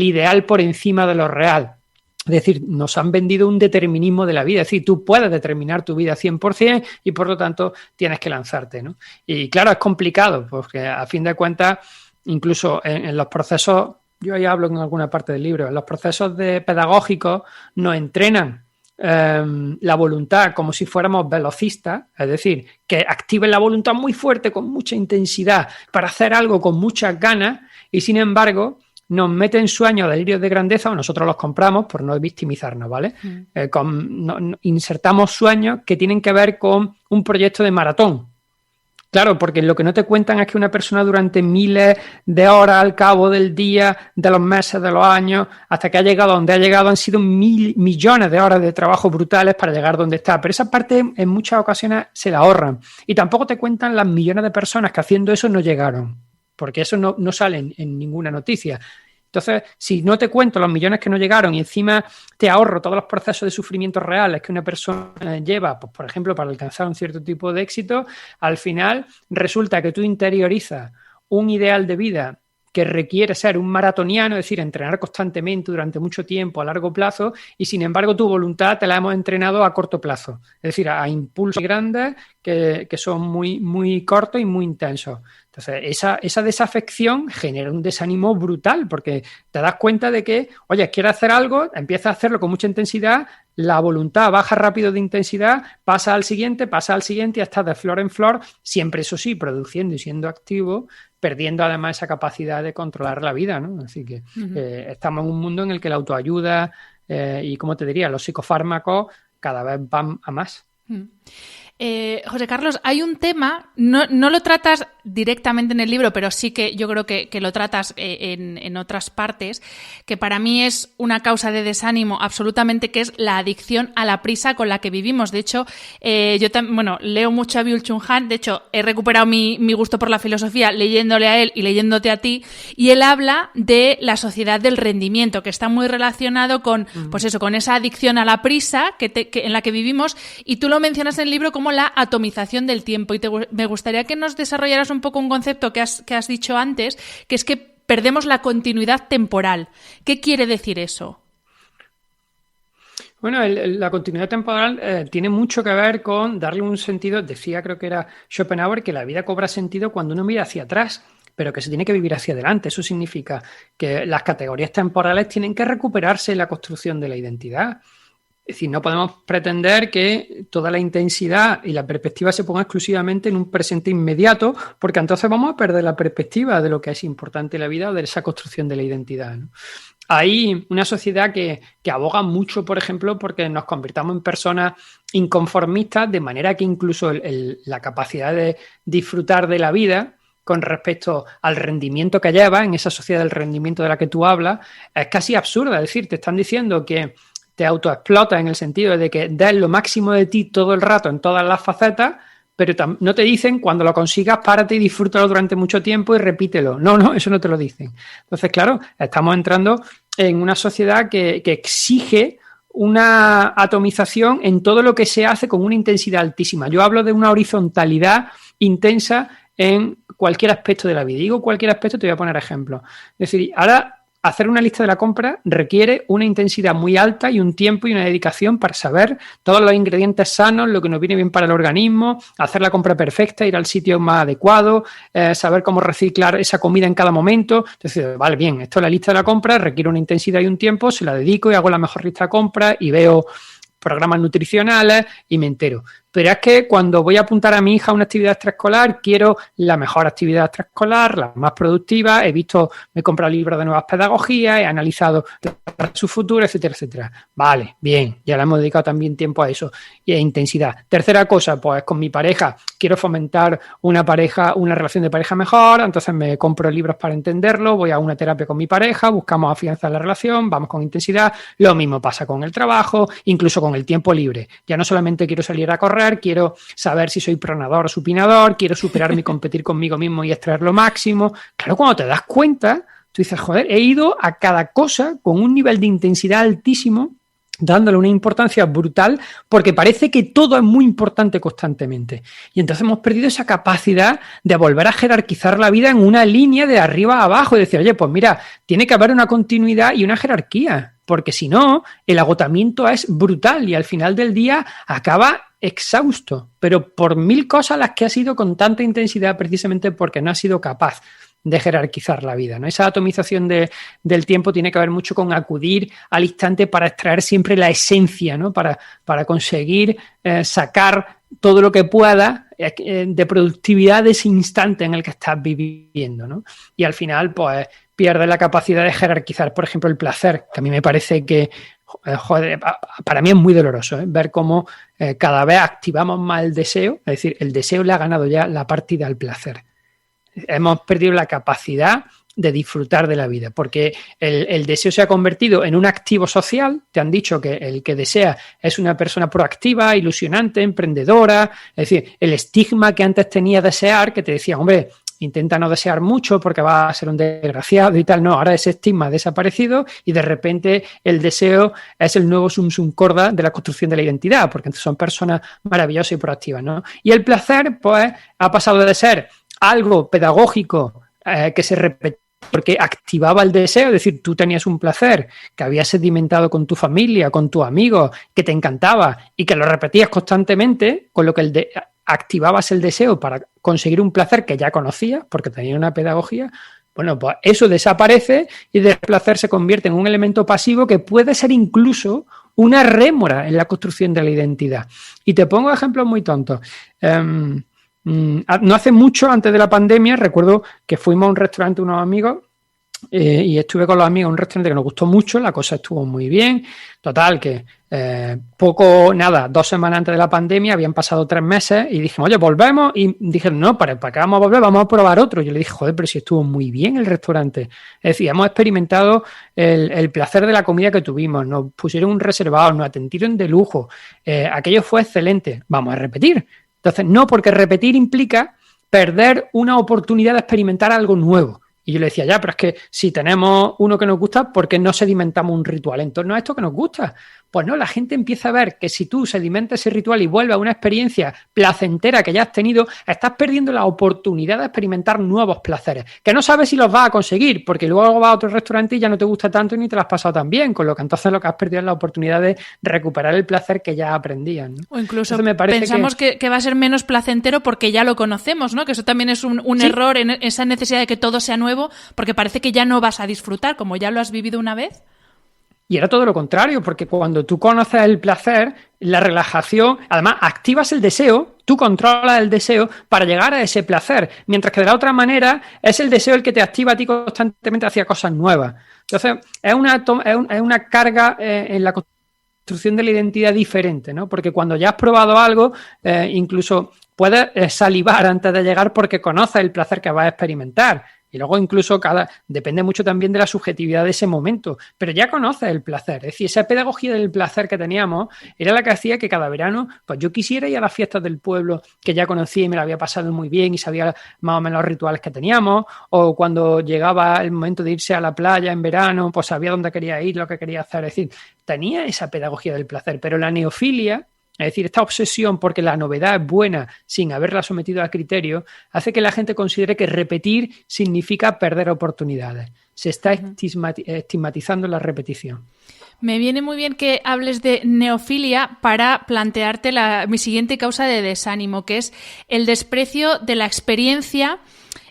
ideal por encima de lo real. Es decir, nos han vendido un determinismo de la vida. Es decir, tú puedes determinar tu vida 100% y por lo tanto tienes que lanzarte, ¿no? Y claro, es complicado porque a fin de cuentas, incluso en los procesos, yo ahí hablo en alguna parte del libro, en los procesos pedagógicos nos entrenan la voluntad como si fuéramos velocistas, es decir, que activen la voluntad muy fuerte, con mucha intensidad, para hacer algo con muchas ganas y sin embargo nos meten sueños, delirios de grandeza, o nosotros los compramos por no victimizarnos, ¿vale? Insertamos sueños que tienen que ver con un proyecto de maratón. Claro, porque lo que no te cuentan es que una persona durante miles de horas al cabo del día, de los meses, de los años, hasta que ha llegado a donde ha llegado, han sido millones de horas de trabajo brutales para llegar donde está. Pero esa parte en muchas ocasiones se la ahorran. Y tampoco te cuentan las millones de personas que haciendo eso no llegaron, porque eso no sale en ninguna noticia. Entonces, si no te cuento los millones que no llegaron y encima te ahorro todos los procesos de sufrimientos reales que una persona lleva, pues, por ejemplo, para alcanzar un cierto tipo de éxito, al final resulta que tú interiorizas un ideal de vida que requiere ser un maratoniano, es decir, entrenar constantemente durante mucho tiempo a largo plazo, y sin embargo tu voluntad te la hemos entrenado a corto plazo, es decir, a impulsos grandes que son muy, muy cortos y muy intensos. Entonces, esa desafección genera un desánimo brutal porque te das cuenta de que, oye, quieres hacer algo, empiezas a hacerlo con mucha intensidad, la voluntad baja rápido de intensidad, pasa al siguiente y estás de flor en flor, siempre eso sí, produciendo y siendo activo, perdiendo además esa capacidad de controlar la vida, ¿no? Así que estamos en un mundo en el que la autoayuda y, como te diría, los psicofármacos cada vez van a más. José Carlos, hay un tema, no lo tratas directamente en el libro, pero sí que yo creo que lo tratas en otras partes, que para mí es una causa de desánimo absolutamente, que es la adicción a la prisa con la que vivimos. De hecho, yo leo mucho a Byung-Chul Han, de hecho he recuperado mi gusto por la filosofía leyéndole a él y leyéndote a ti, y él habla de la sociedad del rendimiento, que está muy relacionado con, pues eso, con esa adicción a la prisa en la que vivimos, y tú lo mencionas en el libro como la atomización del tiempo, y me gustaría que nos desarrollaras un poco un concepto que has dicho antes, que es que perdemos la continuidad temporal. ¿Qué quiere decir eso? Bueno, la continuidad temporal tiene mucho que ver con darle un sentido. Decía, creo que era Schopenhauer, que la vida cobra sentido cuando uno mira hacia atrás, pero que se tiene que vivir hacia adelante. Eso significa que las categorías temporales tienen que recuperarse en la construcción de la identidad. Es decir, no podemos pretender que toda la intensidad y la perspectiva se ponga exclusivamente en un presente inmediato, porque entonces vamos a perder la perspectiva de lo que es importante en la vida o de esa construcción de la identidad, ¿no? Hay una sociedad que aboga mucho, por ejemplo, porque nos convirtamos en personas inconformistas, de manera que incluso la capacidad de disfrutar de la vida con respecto al rendimiento que lleva en esa sociedad del rendimiento de la que tú hablas es casi absurda. Es decir, te están diciendo que te autoexplotas en el sentido de que des lo máximo de ti todo el rato en todas las facetas, pero no te dicen cuando lo consigas, párate y disfrútalo durante mucho tiempo y repítelo. No, eso no te lo dicen. Entonces, claro, estamos entrando en una sociedad que exige una atomización en todo lo que se hace con una intensidad altísima. Yo hablo de una horizontalidad intensa en cualquier aspecto de la vida. Digo cualquier aspecto, te voy a poner ejemplos. Es decir, ahora hacer una lista de la compra requiere una intensidad muy alta y un tiempo y una dedicación para saber todos los ingredientes sanos, lo que nos viene bien para el organismo, hacer la compra perfecta, ir al sitio más adecuado, saber cómo reciclar esa comida en cada momento. Entonces, vale, bien, esto es la lista de la compra, requiere una intensidad y un tiempo, se la dedico y hago la mejor lista de compra y veo programas nutricionales y me entero. Pero es que cuando voy a apuntar a mi hija a una actividad extraescolar, quiero la mejor actividad extraescolar, la más productiva, me he comprado libros de nuevas pedagogías, he analizado su futuro, etcétera, etcétera. Vale, bien, ya le hemos dedicado también tiempo a eso y a intensidad. Tercera cosa, pues con mi pareja, quiero fomentar una relación de pareja mejor, entonces me compro libros para entenderlo, voy a una terapia con mi pareja, buscamos afianzar la relación, vamos con intensidad. Lo mismo pasa con el trabajo, incluso con el tiempo libre. Ya no solamente quiero salir a correr, quiero saber si soy pronador o supinador, quiero superarme y competir conmigo mismo y extraer lo máximo. Claro, cuando te das cuenta, tú dices, joder, he ido a cada cosa con un nivel de intensidad altísimo, dándole una importancia brutal, porque parece que todo es muy importante constantemente. Y entonces hemos perdido esa capacidad de volver a jerarquizar la vida en una línea de arriba a abajo y decir, oye, pues mira, tiene que haber una continuidad y una jerarquía, porque si no, el agotamiento es brutal y al final del día acaba exhausto, pero por mil cosas las que ha sido con tanta intensidad precisamente porque no ha sido capaz de jerarquizar la vida, ¿no? Esa atomización del tiempo tiene que ver mucho con acudir al instante para extraer siempre la esencia, ¿no? Para conseguir sacar todo lo que pueda de productividad de ese instante en el que estás viviendo, ¿no? Y al final, pues, pierdes la capacidad de jerarquizar, por ejemplo, el placer, que a mí me parece que joder, para mí es muy doloroso ver cómo cada vez activamos más el deseo, es decir, el deseo le ha ganado ya la partida al placer. Hemos perdido la capacidad de disfrutar de la vida, porque el deseo se ha convertido en un activo social. Te han dicho que el que desea es una persona proactiva, ilusionante, emprendedora. Es decir, el estigma que antes tenía desear, que te decía, hombre, intenta no desear mucho porque va a ser un desgraciado y tal. No, ahora ese estigma ha desaparecido y de repente el deseo es el nuevo sum sum corda de la construcción de la identidad, porque entonces son personas maravillosas y proactivas, ¿no? Y el placer, pues, ha pasado de ser algo pedagógico que se repetía porque activaba el deseo, es decir, tú tenías un placer que habías sedimentado con tu familia, con tus amigos, que te encantaba y que lo repetías constantemente, con lo que activabas el deseo para conseguir un placer que ya conocías, porque tenía una pedagogía. Bueno, pues eso desaparece y el placer se convierte en un elemento pasivo que puede ser incluso una rémora en la construcción de la identidad. Y te pongo ejemplos muy tontos. No hace mucho, antes de la pandemia, recuerdo que fuimos a un restaurante unos amigos y estuve con los amigos en un restaurante que nos gustó mucho, la cosa estuvo muy bien. Total, que 2 semanas antes de la pandemia, habían pasado 3 meses y dijimos, oye, volvemos. Y dijeron, no, ¿para qué vamos a volver? Vamos a probar otro. Yo le dije, joder, pero si estuvo muy bien el restaurante. Es decir, hemos experimentado el placer de la comida que tuvimos, nos pusieron un reservado, nos atendieron de lujo, aquello fue excelente, vamos a repetir. Entonces, no, porque repetir implica perder una oportunidad de experimentar algo nuevo. Y yo le decía, ya, pero es que si tenemos uno que nos gusta, ¿por qué no sedimentamos un ritual en torno a esto que nos gusta? Pues no, la gente empieza a ver que si tú sedimentas ese ritual y vuelves a una experiencia placentera que ya has tenido, estás perdiendo la oportunidad de experimentar nuevos placeres, que no sabes si los vas a conseguir, porque luego vas a otro restaurante y ya no te gusta tanto y ni te lo has pasado tan bien, con lo que entonces lo que has perdido es la oportunidad de recuperar el placer que ya aprendías, ¿no? O incluso pensamos que va a ser menos placentero porque ya lo conocemos, ¿no? Que eso también es un ¿sí? error en esa necesidad de que todo sea nuevo, porque parece que ya no vas a disfrutar, como ya lo has vivido una vez. Y era todo lo contrario, porque cuando tú conoces el placer, la relajación, además activas el deseo, tú controlas el deseo para llegar a ese placer, mientras que de la otra manera es el deseo el que te activa a ti constantemente hacia cosas nuevas. Entonces, es una carga en la construcción de la identidad diferente, ¿no? Porque cuando ya has probado algo, incluso puedes salivar antes de llegar porque conoces el placer que vas a experimentar. Y luego incluso depende mucho también de la subjetividad de ese momento, pero ya conoces el placer. Es decir, esa pedagogía del placer que teníamos era la que hacía que cada verano pues yo quisiera ir a las fiestas del pueblo que ya conocía y me la había pasado muy bien y sabía más o menos los rituales que teníamos, o cuando llegaba el momento de irse a la playa en verano, pues sabía dónde quería ir, lo que quería hacer. Es decir, tenía esa pedagogía del placer, pero la neofilia, es decir, esta obsesión porque la novedad es buena sin haberla sometido a criterio, hace que la gente considere que repetir significa perder oportunidades. Se está estigmatizando la repetición. Me viene muy bien que hables de neofilia para plantearte mi siguiente causa de desánimo, que es el desprecio de la experiencia,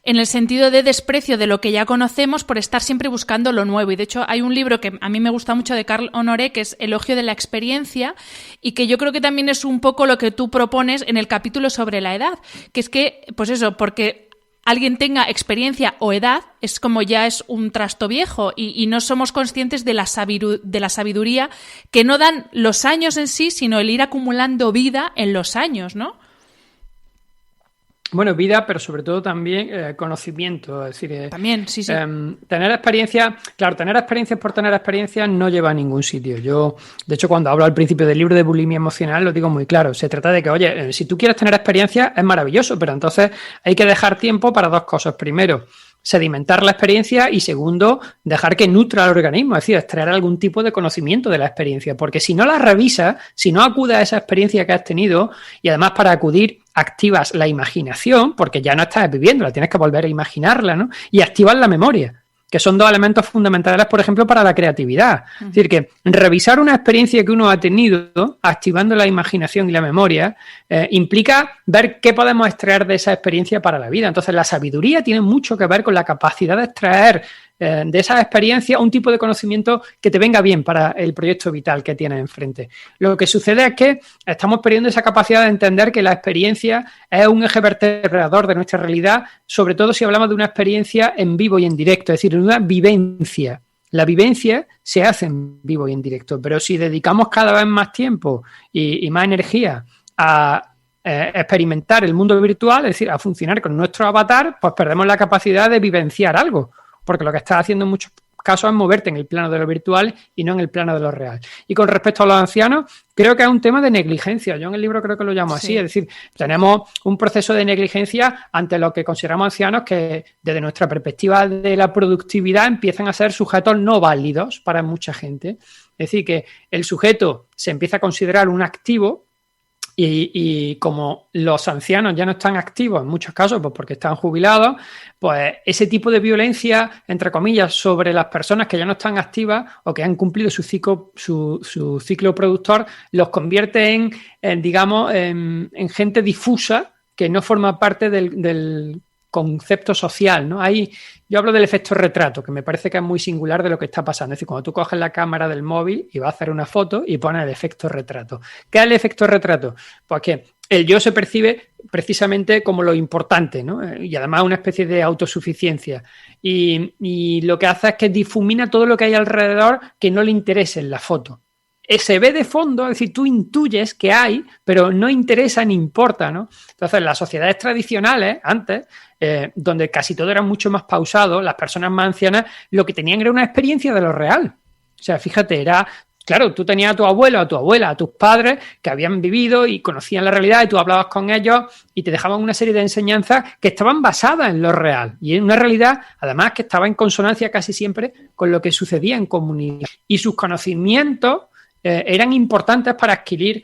en el sentido de desprecio de lo que ya conocemos por estar siempre buscando lo nuevo. Y de hecho hay un libro que a mí me gusta mucho de Carl Honoré, que es Elogio de la experiencia, y que yo creo que también es un poco lo que tú propones en el capítulo sobre la edad, que es que, pues eso, porque alguien tenga experiencia o edad, es como ya es un trasto viejo y no somos conscientes de la sabiduría que no dan los años en sí, sino el ir acumulando vida en los años, ¿no? Bueno, vida, pero sobre todo también conocimiento. Es decir, también, sí. Tener experiencia, claro, tener experiencias por tener experiencias no lleva a ningún sitio. Yo, de hecho, cuando hablo al principio del libro de bulimia emocional, lo digo muy claro. Se trata de que, oye, si tú quieres tener experiencia, es maravilloso, pero entonces hay que dejar tiempo para 2 cosas. Primero, sedimentar la experiencia y segundo, dejar que nutra al organismo, es decir, extraer algún tipo de conocimiento de la experiencia, porque si no la revisas, si no acudes a esa experiencia que has tenido y además para acudir activas la imaginación, porque ya no estás viviéndola, tienes que volver a imaginarla, ¿no? Y activas la memoria, que son 2 elementos fundamentales, por ejemplo, para la creatividad. Es decir, que revisar una experiencia que uno ha tenido, activando la imaginación y la memoria, implica ver qué podemos extraer de esa experiencia para la vida. Entonces, la sabiduría tiene mucho que ver con la capacidad de extraer de esa experiencia un tipo de conocimiento que te venga bien para el proyecto vital que tienes enfrente. Lo que sucede es que estamos perdiendo esa capacidad de entender que la experiencia es un eje vertebrador de nuestra realidad, sobre todo si hablamos de una experiencia en vivo y en directo, es decir, una vivencia. La vivencia se hace en vivo y en directo, pero si dedicamos cada vez más tiempo y más energía a experimentar el mundo virtual, es decir, a funcionar con nuestro avatar, pues perdemos la capacidad de vivenciar algo, porque lo que estás haciendo en muchos casos es moverte en el plano de lo virtual y no en el plano de lo real. Y con respecto a los ancianos, creo que es un tema de negligencia. Yo en el libro creo que lo llamo así, es decir, tenemos un proceso de negligencia ante lo que consideramos ancianos que desde nuestra perspectiva de la productividad empiezan a ser sujetos no válidos para mucha gente. Es decir, que el sujeto se empieza a considerar un activo Y como los ancianos ya no están activos en muchos casos, pues porque están jubilados, pues ese tipo de violencia, entre comillas, sobre las personas que ya no están activas o que han cumplido su ciclo productor, los convierte en gente difusa que no forma parte del concepto social, ¿no? Yo hablo del efecto retrato, que me parece que es muy singular de lo que está pasando. Es decir, cuando tú coges la cámara del móvil y vas a hacer una foto y pones el efecto retrato. ¿Qué es el efecto retrato? Pues que el yo se percibe precisamente como lo importante, ¿no? Y además una especie de autosuficiencia. Y lo que hace es que difumina todo lo que hay alrededor que no le interese en la foto. Se ve de fondo, es decir, tú intuyes que hay, pero no interesa ni importa, ¿no? Entonces, las sociedades tradicionales, antes, donde casi todo era mucho más pausado, las personas más ancianas lo que tenían era una experiencia de lo real. O sea, fíjate, claro, tú tenías a tu abuelo, a tu abuela, a tus padres que habían vivido y conocían la realidad y tú hablabas con ellos y te dejaban una serie de enseñanzas que estaban basadas en lo real y en una realidad, además, que estaba en consonancia casi siempre con lo que sucedía en comunidad. Y sus conocimientos eran importantes para adquirir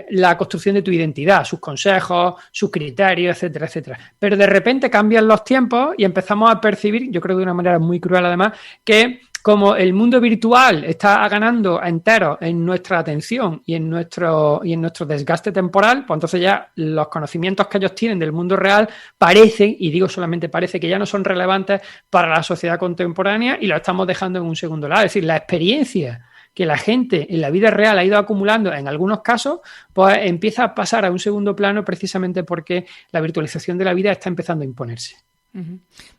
la construcción de tu identidad, sus consejos, sus criterios, etcétera, etcétera. Pero de repente cambian los tiempos y empezamos a percibir, yo creo de una manera muy cruel además, que como el mundo virtual está ganando enteros en nuestra atención y en nuestro desgaste temporal, pues entonces ya los conocimientos que ellos tienen del mundo real parecen, y digo solamente parece, que ya no son relevantes para la sociedad contemporánea y lo estamos dejando en un segundo lado. Es decir, la experiencia que la gente en la vida real ha ido acumulando en algunos casos, pues empieza a pasar a un segundo plano precisamente porque la virtualización de la vida está empezando a imponerse.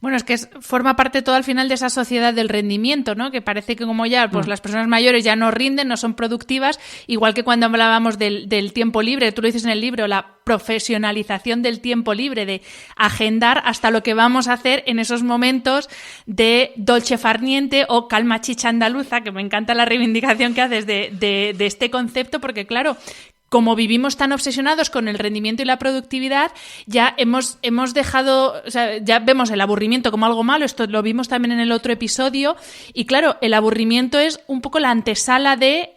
Bueno, es que forma parte todo al final de esa sociedad del rendimiento, ¿no? Que parece que como ya pues las personas mayores ya no rinden, no son productivas, igual que cuando hablábamos del tiempo libre, tú lo dices en el libro, la profesionalización del tiempo libre, de agendar hasta lo que vamos a hacer en esos momentos de dolce far niente o calma chicha andaluza, que me encanta la reivindicación que haces de este concepto, porque claro, como vivimos tan obsesionados con el rendimiento y la productividad, ya hemos dejado, o sea, ya vemos el aburrimiento como algo malo. Esto lo vimos también en el otro episodio. Y claro, el aburrimiento es un poco la antesala de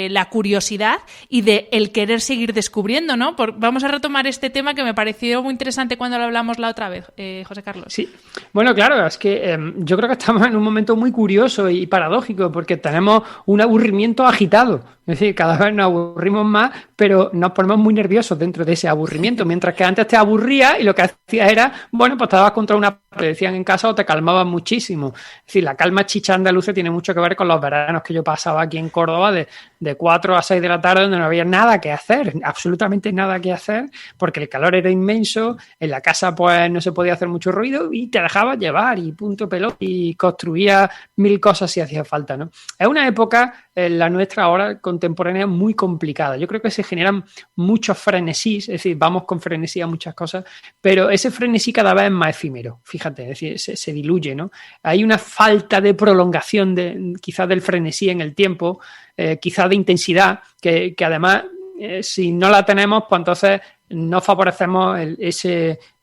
la curiosidad y de el querer seguir descubriendo, ¿no? Vamos a retomar este tema que me pareció muy interesante cuando lo hablamos la otra vez, José Carlos. Sí, bueno, claro, es que yo creo que estamos en un momento muy curioso y paradójico porque tenemos un aburrimiento agitado. Es decir, cada vez nos aburrimos más, pero nos ponemos muy nerviosos dentro de ese aburrimiento, mientras que antes te aburrías y lo que hacías era, bueno, pues te dabas contra una pared, decían en casa, o te calmabas muchísimo. Es decir, la calma chicha andaluza tiene mucho que ver con los veranos que yo pasaba aquí en Córdoba de 4 a 6 de la tarde, donde no había nada que hacer, absolutamente nada que hacer, porque el calor era inmenso, en la casa pues no se podía hacer mucho ruido y te dejabas llevar y punto pelota y construías 1000 cosas si hacía falta, ¿no? Es una época, la nuestra ahora contemporánea, muy complicada. Yo creo que se generan muchos frenesís, es decir, vamos con frenesí a muchas cosas, pero ese frenesí cada vez es más efímero, fíjate, es decir, se diluye, ¿no? Hay una falta de prolongación quizás del frenesí en el tiempo, quizás de intensidad, que además, si no la tenemos, pues entonces no favorecemos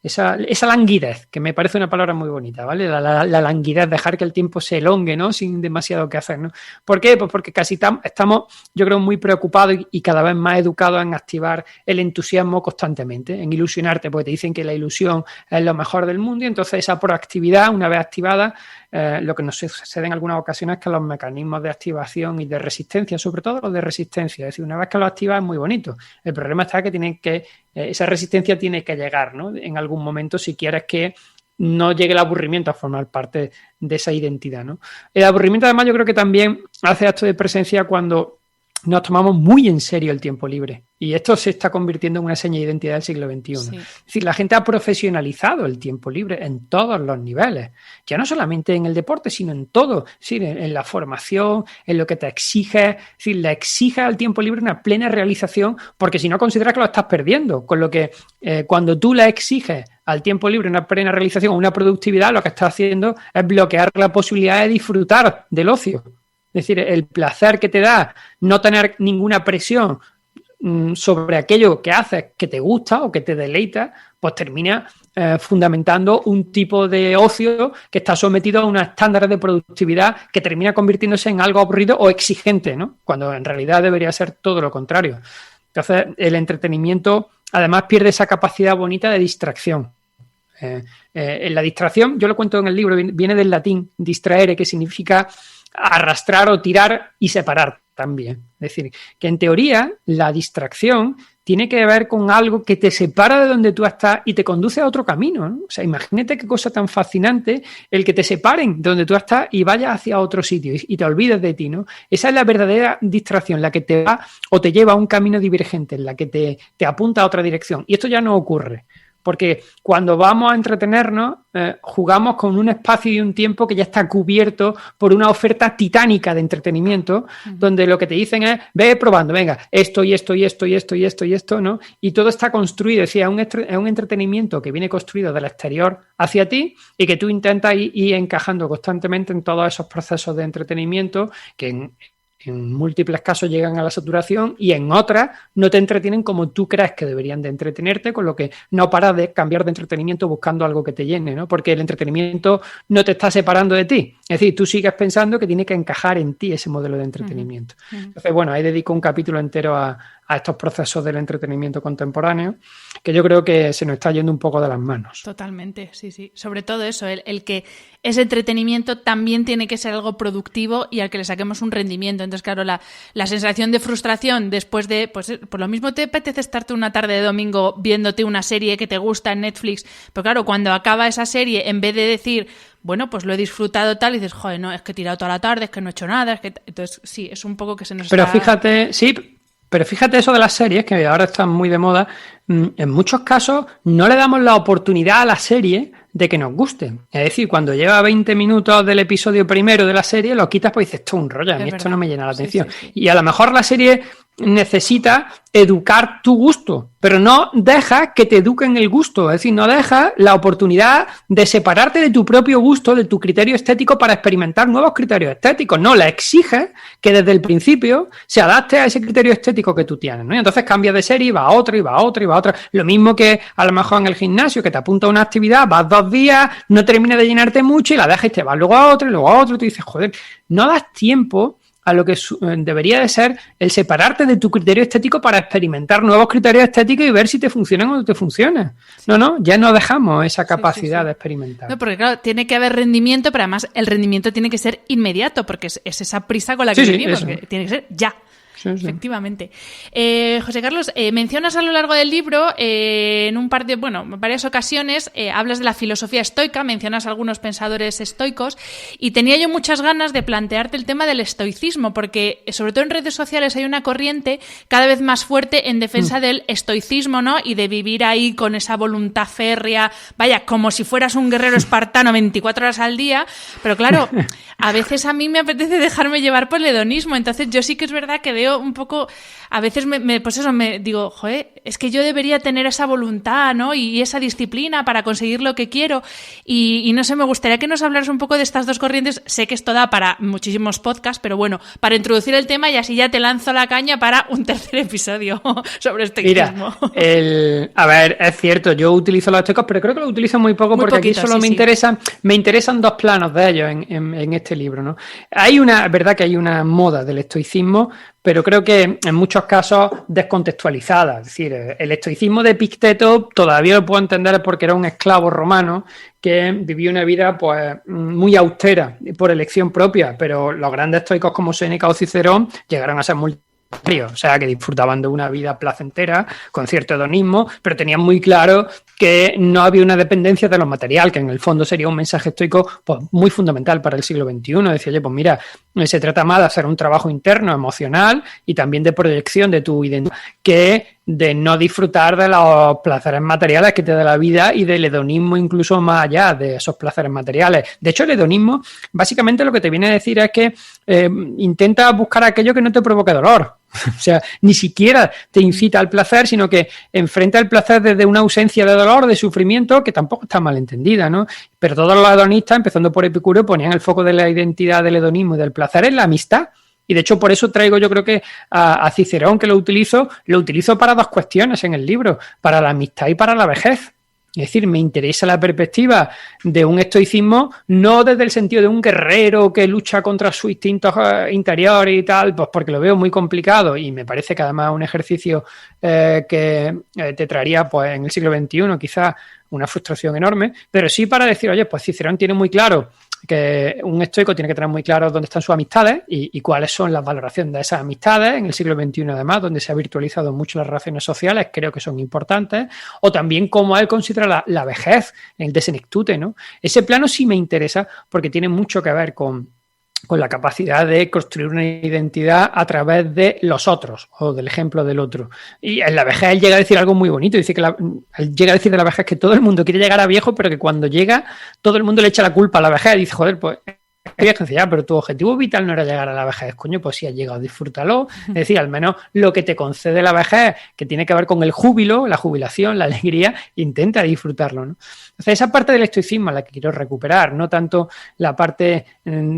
esa languidez, que me parece una palabra muy bonita, ¿vale? La languidez, dejar que el tiempo se elongue, ¿no? Sin demasiado que hacer, ¿no? ¿Por qué? Pues porque casi estamos, yo creo, muy preocupados y cada vez más educados en activar el entusiasmo constantemente, en ilusionarte, porque te dicen que la ilusión es lo mejor del mundo y entonces esa proactividad, una vez activada, lo que nos sucede en algunas ocasiones es que los mecanismos de activación y de resistencia, sobre todo los de resistencia, es decir, una vez que lo activas es muy bonito. El problema está que esa resistencia tiene que llegar, ¿no? En algún momento, si quieres que no llegue el aburrimiento a formar parte de esa identidad, ¿no? El aburrimiento, además, yo creo que también hace acto de presencia cuando nos tomamos muy en serio el tiempo libre. Y esto se está convirtiendo en una seña de identidad del siglo XXI. Sí. Es decir, la gente ha profesionalizado el tiempo libre en todos los niveles. Ya no solamente en el deporte, sino en todo. Es decir, en la formación, en lo que te exige. Es decir, le exige al tiempo libre una plena realización, porque si no consideras que lo estás perdiendo. Con lo que cuando tú le exiges al tiempo libre una plena realización, una productividad, lo que estás haciendo es bloquear la posibilidad de disfrutar del ocio. Es decir, el placer que te da no tener ninguna presión sobre aquello que haces que te gusta o que te deleita, pues termina fundamentando un tipo de ocio que está sometido a unos estándares de productividad que termina convirtiéndose en algo aburrido o exigente, ¿no? Cuando en realidad debería ser todo lo contrario. Entonces, el entretenimiento además pierde esa capacidad bonita de distracción. En la distracción, yo lo cuento en el libro, viene del latín distraere, que significa arrastrar o tirar y separar también. Es decir, que en teoría la distracción tiene que ver con algo que te separa de donde tú estás y te conduce a otro camino, ¿no? O sea, imagínate qué cosa tan fascinante el que te separen de donde tú estás y vayas hacia otro sitio y te olvides de ti, ¿no? Esa es la verdadera distracción, la que te va o te lleva a un camino divergente, en la que te apunta a otra dirección. Y esto ya no ocurre. Porque cuando vamos a entretenernos, jugamos con un espacio y un tiempo que ya está cubierto por una oferta titánica de entretenimiento, donde lo que te dicen es, ve probando, venga, esto y esto y esto y esto y esto y esto, ¿no? Y todo está construido, es decir, es un entretenimiento que viene construido del exterior hacia ti y que tú intentas ir encajando constantemente en todos esos procesos de entretenimiento que en múltiples casos llegan a la saturación y en otras no te entretienen como tú crees que deberían de entretenerte, con lo que no paras de cambiar de entretenimiento buscando algo que te llene, ¿no? Porque el entretenimiento no te está separando de ti. Es decir, tú sigues pensando que tiene que encajar en ti ese modelo de entretenimiento. Entonces, bueno, ahí dedico un capítulo entero a estos procesos del entretenimiento contemporáneo, que yo creo que se nos está yendo un poco de las manos. Totalmente, sí, sí. Sobre todo eso, el que ese entretenimiento también tiene que ser algo productivo y al que le saquemos un rendimiento. Entonces, claro, la sensación de frustración después de, pues por lo mismo te apetece estarte una tarde de domingo viéndote una serie que te gusta en Netflix, pero claro, cuando acaba esa serie, en vez de decir, bueno, pues lo he disfrutado tal, y dices, joder, no, es que he tirado toda la tarde, es que no he hecho nada, es que... Entonces, sí, es un poco que se nos Pero fíjate, sí... Pero fíjate eso de las series, que ahora están muy de moda, en muchos casos no le damos la oportunidad a la serie de que nos guste. Es decir, cuando lleva 20 minutos del episodio primero de la serie, lo quitas pues dices, esto es un rollo, a mí esto no me llena la atención. Sí. Y a lo mejor la serie necesita educar tu gusto, pero no dejas que te eduquen el gusto, es decir, no dejas la oportunidad de separarte de tu propio gusto, de tu criterio estético para experimentar nuevos criterios estéticos, no, le exiges que desde el principio se adapte a ese criterio estético que tú tienes, ¿no? Y entonces cambias de serie y va a otra, y va a otra, y va a otra, lo mismo que a lo mejor en el gimnasio, que te apunta a una actividad, vas 2 días, no termina de llenarte mucho y la dejas y te vas luego a otra, y luego a otro, y tú dices, joder, no das tiempo a lo que debería de ser el separarte de tu criterio estético para experimentar nuevos criterios estéticos y ver si te funcionan o no te funcionan. No, ya no dejamos esa capacidad de experimentar. No, porque claro, tiene que haber rendimiento, pero además el rendimiento tiene que ser inmediato, porque es esa prisa con la que vivimos, que tiene que ser ya. Sí. Efectivamente. José Carlos, mencionas a lo largo del libro, en varias ocasiones, hablas de la filosofía estoica, mencionas a algunos pensadores estoicos, y tenía yo muchas ganas de plantearte el tema del estoicismo, porque sobre todo en redes sociales hay una corriente cada vez más fuerte en defensa del estoicismo, ¿no? Y de vivir ahí con esa voluntad férrea, vaya, como si fueras un guerrero espartano 24 horas al día, pero claro, a veces a mí me apetece dejarme llevar por el hedonismo, entonces yo sí que es verdad que veo un poco, a veces me digo, joder, es que yo debería tener esa voluntad, ¿no? Y esa disciplina para conseguir lo que quiero. Y no sé, me gustaría que nos hablaras un poco de estas dos corrientes. Sé que esto da para muchísimos podcasts, pero bueno, para introducir el tema y así ya te lanzo la caña para un tercer episodio sobre estoicismo. Mira, a ver, es cierto, yo utilizo los estoicos, pero creo que lo utilizo muy poco porque poquito, aquí solo me interesan dos planos de ellos en este libro, ¿no? Es verdad que hay una moda del estoicismo, pero creo que en muchos casos descontextualizada. Es decir, el estoicismo de Epicteto todavía lo puedo entender porque era un esclavo romano que vivió una vida pues muy austera por elección propia, pero los grandes estoicos como Séneca o Cicerón llegaron a ser o sea, que disfrutaban de una vida placentera, con cierto hedonismo, pero tenían muy claro que no había una dependencia de lo material, que en el fondo sería un mensaje estoico pues, muy fundamental para el siglo XXI. Decía, oye, pues mira, se trata más de hacer un trabajo interno, emocional y también de proyección de tu identidad, que de no disfrutar de los placeres materiales que te da la vida y del hedonismo incluso más allá de esos placeres materiales. De hecho, el hedonismo básicamente lo que te viene a decir es que intenta buscar aquello que no te provoque dolor. O sea, ni siquiera te incita al placer, sino que enfrenta el placer desde una ausencia de dolor, de sufrimiento, que tampoco está mal entendida, ¿no? Pero todos los hedonistas, empezando por Epicuro, ponían el foco de la identidad del hedonismo y del placer en la amistad. Y de hecho por eso traigo yo creo que a Cicerón, que lo utilizo para dos cuestiones en el libro, para la amistad y para la vejez. Es decir, me interesa la perspectiva de un estoicismo no desde el sentido de un guerrero que lucha contra sus instintos interiores y tal, pues porque lo veo muy complicado y me parece que además un ejercicio que te traería pues en el siglo XXI quizás una frustración enorme, pero sí para decir, oye, pues Cicerón tiene muy claro que un estoico tiene que tener muy claro dónde están sus amistades y cuáles son las valoraciones de esas amistades. En el siglo XXI, además, donde se ha virtualizado mucho las relaciones sociales, creo que son importantes. O también cómo él considera la vejez, el de senectute, ¿no? Ese plano sí me interesa porque tiene mucho que ver con la capacidad de construir una identidad a través de los otros o del ejemplo del otro. Y en la vejez él llega a decir algo muy bonito, dice que él llega a decir de la vejez que todo el mundo quiere llegar a viejo, pero que cuando llega todo el mundo le echa la culpa a la vejez. Dice, joder, pues ya, pero tu objetivo vital no era llegar a la vejez, coño, pues si has llegado, disfrútalo. Es decir, al menos lo que te concede la vejez, que tiene que ver con el júbilo, la jubilación, la alegría, intenta disfrutarlo, ¿no? Entonces, esa parte del estoicismo es la que quiero recuperar, no tanto la parte,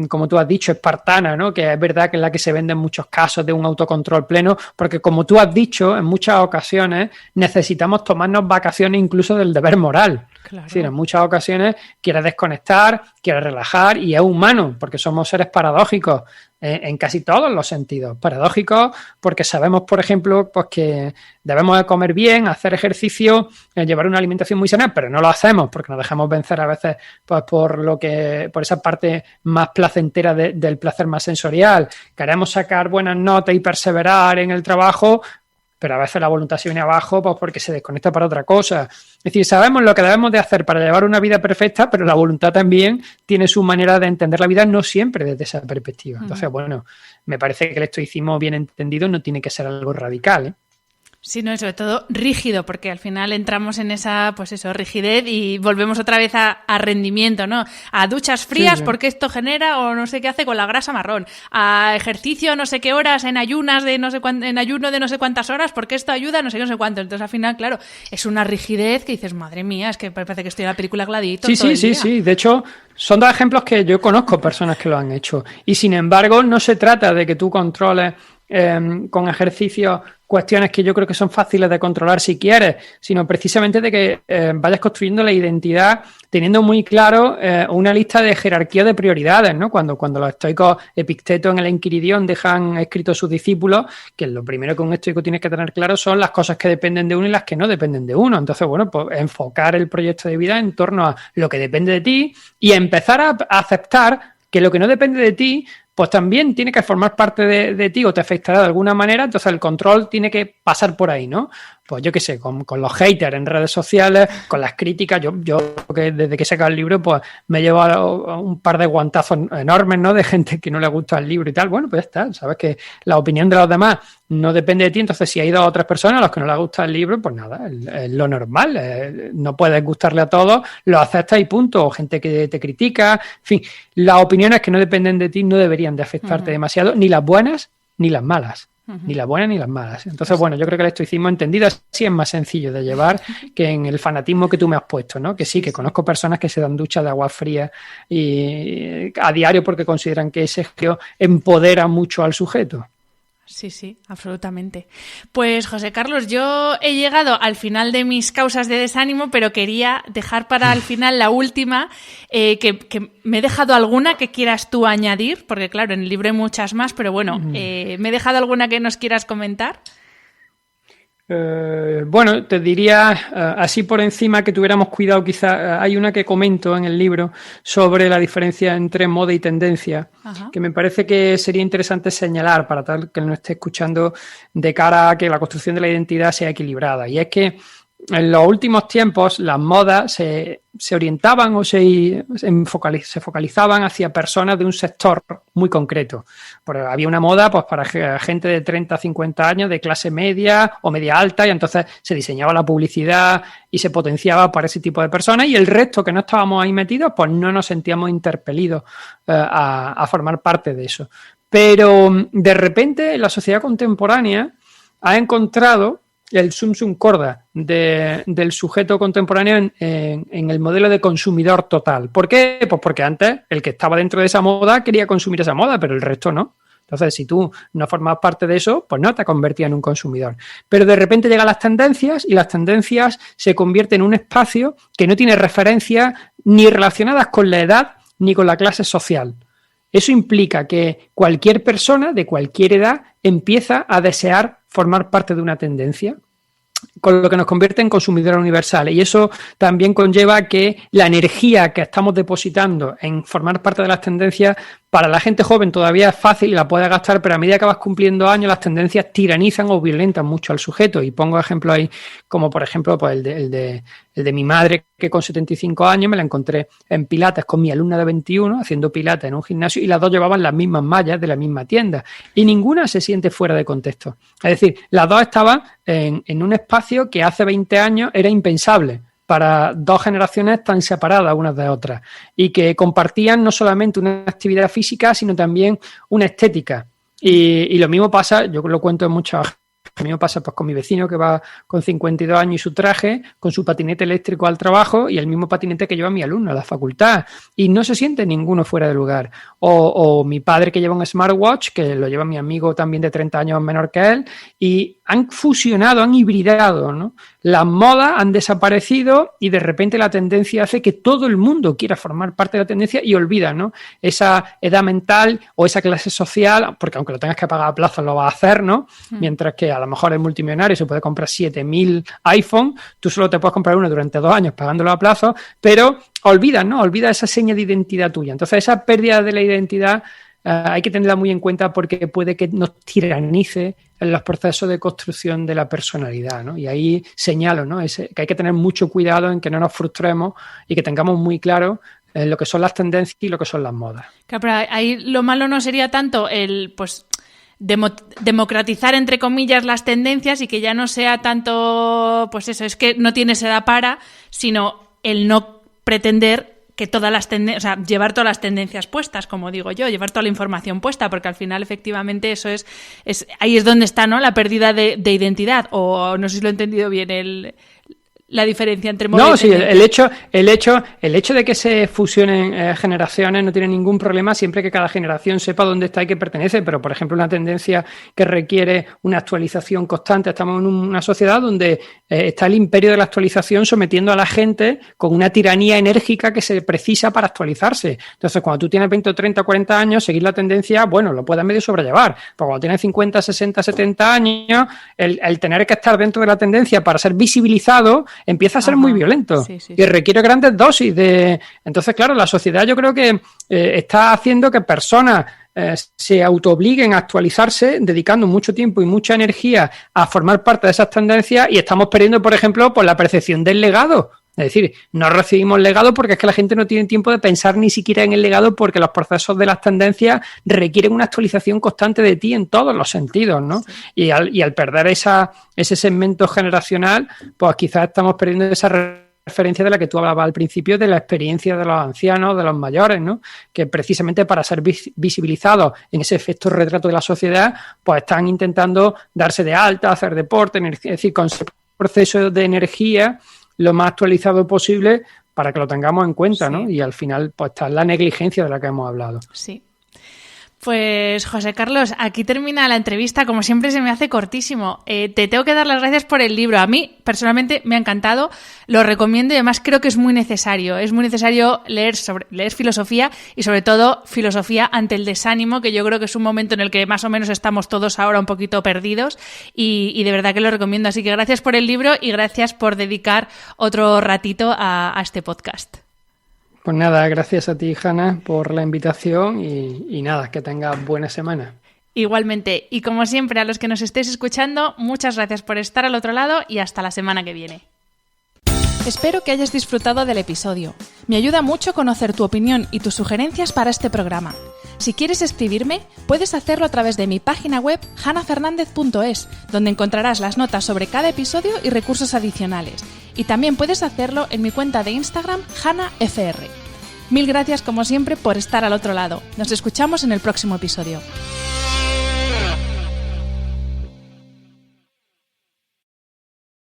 como tú has dicho, espartana, ¿no? Que es verdad que es la que se vende en muchos casos de un autocontrol pleno, porque como tú has dicho, en muchas ocasiones necesitamos tomarnos vacaciones incluso del deber moral. Claro. Es decir, en muchas ocasiones quieres desconectar, quieres relajar y es humano porque somos seres paradójicos en casi todos los sentidos. Paradójicos porque sabemos, por ejemplo, pues que debemos de comer bien, hacer ejercicio, llevar una alimentación muy sana, pero no lo hacemos porque nos dejamos vencer a veces pues, por esa parte más placentera del placer más sensorial. Queremos sacar buenas notas y perseverar en el trabajo, pero a veces la voluntad se viene abajo pues porque se desconecta para otra cosa. Es decir, sabemos lo que debemos de hacer para llevar una vida perfecta, pero la voluntad también tiene su manera de entender la vida, no siempre desde esa perspectiva. Entonces, bueno, me parece que el estoicismo bien entendido no tiene que ser algo radical, ¿eh? Sí, no, y sobre todo rígido, porque al final entramos en esa, pues eso, rigidez y volvemos otra vez a rendimiento, ¿no? A duchas frías, sí, porque esto genera o no sé qué hace con la grasa marrón. A ejercicio no sé qué horas, en ayunas de no sé en ayuno de no sé cuántas horas, porque esto ayuda no sé qué, no sé cuánto. Entonces al final, claro, es una rigidez que dices, madre mía, es que parece que estoy en la película Gladiator. Sí. De hecho, son dos ejemplos que yo conozco personas que lo han hecho. Y sin embargo, no se trata de que tú controles con ejercicios cuestiones que yo creo que son fáciles de controlar si quieres, sino precisamente de que vayas construyendo la identidad teniendo muy claro una lista de jerarquía de prioridades, ¿no? Cuando los estoicos Epicteto en el Enquiridión dejan escritos a sus discípulos que lo primero que un estoico tiene que tener claro son las cosas que dependen de uno y las que no dependen de uno. Entonces, bueno, pues enfocar el proyecto de vida en torno a lo que depende de ti y empezar a aceptar que lo que no depende de ti pues también tiene que formar parte de ti o te afectará de alguna manera, entonces el control tiene que pasar por ahí, ¿no? Pues yo qué sé, con los haters en redes sociales, con las críticas, yo que desde que he sacado el libro, pues me he llevado un par de guantazos enormes, ¿no? De gente que no le gusta el libro y tal. Bueno, pues ya está, sabes que la opinión de los demás no depende de ti, entonces si hay dos o tres personas a los que no les gusta el libro, pues nada, es lo normal, no puedes gustarle a todos, lo aceptas y punto, o gente que te critica, en fin, las opiniones que no dependen de ti no deberían de afectarte demasiado, ni las buenas ni las malas. Ni las buenas ni las malas. Entonces, bueno, yo creo que el estoicismo entendido así es más sencillo de llevar que en el fanatismo que tú me has puesto, ¿no? Que sí, que conozco personas que se dan duchas de agua fría y a diario porque consideran que ese geo empodera mucho al sujeto. Sí, absolutamente. Pues José Carlos, yo he llegado al final de mis causas de desánimo, pero quería dejar para el final la última, que me he dejado alguna que quieras tú añadir, porque claro, en el libro hay muchas más, pero bueno, ¿me he dejado alguna que nos quieras comentar? Bueno, te diría así por encima que tuviéramos cuidado, quizá hay una que comento en el libro sobre la diferencia entre moda y tendencia. Ajá. Que me parece que sería interesante señalar para tal que no esté escuchando de cara a que la construcción de la identidad sea equilibrada. Y es que en los últimos tiempos las modas se orientaban o se focalizaban hacia personas de un sector muy concreto. Porque había una moda pues para gente de 30 a 50 años de clase media o media alta y entonces se diseñaba la publicidad y se potenciaba para ese tipo de personas y el resto que no estábamos ahí metidos pues no nos sentíamos interpelidos a formar parte de eso. Pero de repente la sociedad contemporánea ha encontrado el sum sum corda del sujeto contemporáneo en el modelo de consumidor total. ¿Por qué? Pues porque antes el que estaba dentro de esa moda quería consumir esa moda, pero el resto no. Entonces, si tú no formabas parte de eso, pues no te convertías en un consumidor. Pero de repente llegan las tendencias y las tendencias se convierten en un espacio que no tiene referencias ni relacionadas con la edad ni con la clase social. Eso implica que cualquier persona de cualquier edad empieza a desear formar parte de una tendencia, con lo que nos convierte en consumidores universales. Y eso también conlleva que la energía que estamos depositando en formar parte de las tendencias, para la gente joven todavía es fácil y la puede gastar, pero a medida que vas cumpliendo años, las tendencias tiranizan o violentan mucho al sujeto. Y pongo ejemplos ahí, como por ejemplo pues el de mi madre, que con 75 años me la encontré en Pilates con mi alumna de 21, haciendo Pilates en un gimnasio, y las dos llevaban las mismas mallas de la misma tienda. Y ninguna se siente fuera de contexto. Es decir, las dos estaban en un espacio que hace 20 años era impensable para dos generaciones tan separadas unas de otras, y que compartían no solamente una actividad física, sino también una estética. Y lo mismo pasa, yo lo cuento en muchas. A mí me pasa pues con mi vecino que va con 52 años y su traje, con su patinete eléctrico al trabajo y el mismo patinete que lleva mi alumno a la facultad, y no se siente ninguno fuera de lugar. O mi padre, que lleva un smartwatch, que lo lleva mi amigo también de 30 años menor que él, y han fusionado, han hibridado, ¿no? Las modas han desaparecido y de repente la tendencia hace que todo el mundo quiera formar parte de la tendencia y olvida, ¿no?, esa edad mental o esa clase social, porque aunque lo tengas que pagar a plazo lo vas a hacer, ¿no? Mientras que a lo mejor es multimillonario y se puede comprar 7.000 iPhone, tú solo te puedes comprar uno durante 2 años pagándolo a plazo, pero olvidas, ¿no? Olvida esa seña de identidad tuya. Entonces esa pérdida de la identidad hay que tenerla muy en cuenta, porque puede que nos tiranice en los procesos de construcción de la personalidad, ¿no? Y ahí señalo, ¿no?, que hay que tener mucho cuidado en que no nos frustremos y que tengamos muy claro lo que son las tendencias y lo que son las modas. Claro, pero ahí lo malo no sería tanto el, pues, democratizar, entre comillas, las tendencias, y que ya no sea tanto, pues eso, es que no tienes edad para, sino el no pretender que todas las tendencias, o sea, llevar todas las tendencias puestas, como digo yo, llevar toda la información puesta, porque al final, efectivamente, eso es ahí es donde está, ¿no?, la pérdida de identidad. O no sé si lo he entendido bien la diferencia entre moda y tendencia. El hecho de que se fusionen generaciones no tiene ningún problema, siempre que cada generación sepa dónde está y qué pertenece. Pero, por ejemplo, una tendencia que requiere una actualización constante. Estamos en una sociedad donde está el imperio de la actualización sometiendo a la gente con una tiranía enérgica que se precisa para actualizarse. Entonces, cuando tú tienes 20, 30, 40 años, seguir la tendencia, bueno, lo puedes medio sobrellevar. Pero cuando tienes 50, 60, 70 años, el tener que estar dentro de la tendencia para ser visibilizado empieza a ser muy violento, sí. Y requiere grandes dosis de... Entonces, claro, la sociedad, yo creo que está haciendo que personas se autoobliguen a actualizarse, dedicando mucho tiempo y mucha energía a formar parte de esas tendencias, y estamos perdiendo, por ejemplo, por la percepción del legado. Es decir, no recibimos legado porque es que la gente no tiene tiempo de pensar ni siquiera en el legado, porque los procesos de las tendencias requieren una actualización constante de ti en todos los sentidos, ¿no? Sí. Y al perder ese segmento generacional, pues quizás estamos perdiendo esa referencia de la que tú hablabas al principio, de la experiencia de los ancianos, de los mayores, ¿no?, que precisamente para ser visibilizados en ese efecto retrato de la sociedad, pues están intentando darse de alta, hacer deporte, es decir, con ese proceso de energía lo más actualizado posible para que lo tengamos en cuenta, ¿no? Y al final pues está la negligencia de la que hemos hablado. Sí. Pues, José Carlos, aquí termina la entrevista. Como siempre, se me hace cortísimo. Te tengo que dar las gracias por el libro. A mí, personalmente, me ha encantado. Lo recomiendo y además creo que es muy necesario. Es muy necesario leer filosofía, y sobre todo filosofía ante el desánimo, que yo creo que es un momento en el que más o menos estamos todos ahora un poquito perdidos, y de verdad que lo recomiendo. Así que gracias por el libro y gracias por dedicar otro ratito a este podcast. Pues nada, gracias a ti, Hanna, por la invitación y nada, que tengas buena semana. Igualmente, y como siempre, a los que nos estéis escuchando, muchas gracias por estar al otro lado y hasta la semana que viene. Espero que hayas disfrutado del episodio. Me ayuda mucho conocer tu opinión y tus sugerencias para este programa. Si quieres escribirme, puedes hacerlo a través de mi página web hannafernandez.es, donde encontrarás las notas sobre cada episodio y recursos adicionales. Y también puedes hacerlo en mi cuenta de Instagram, hannafr. Mil gracias, como siempre, por estar al otro lado. Nos escuchamos en el próximo episodio.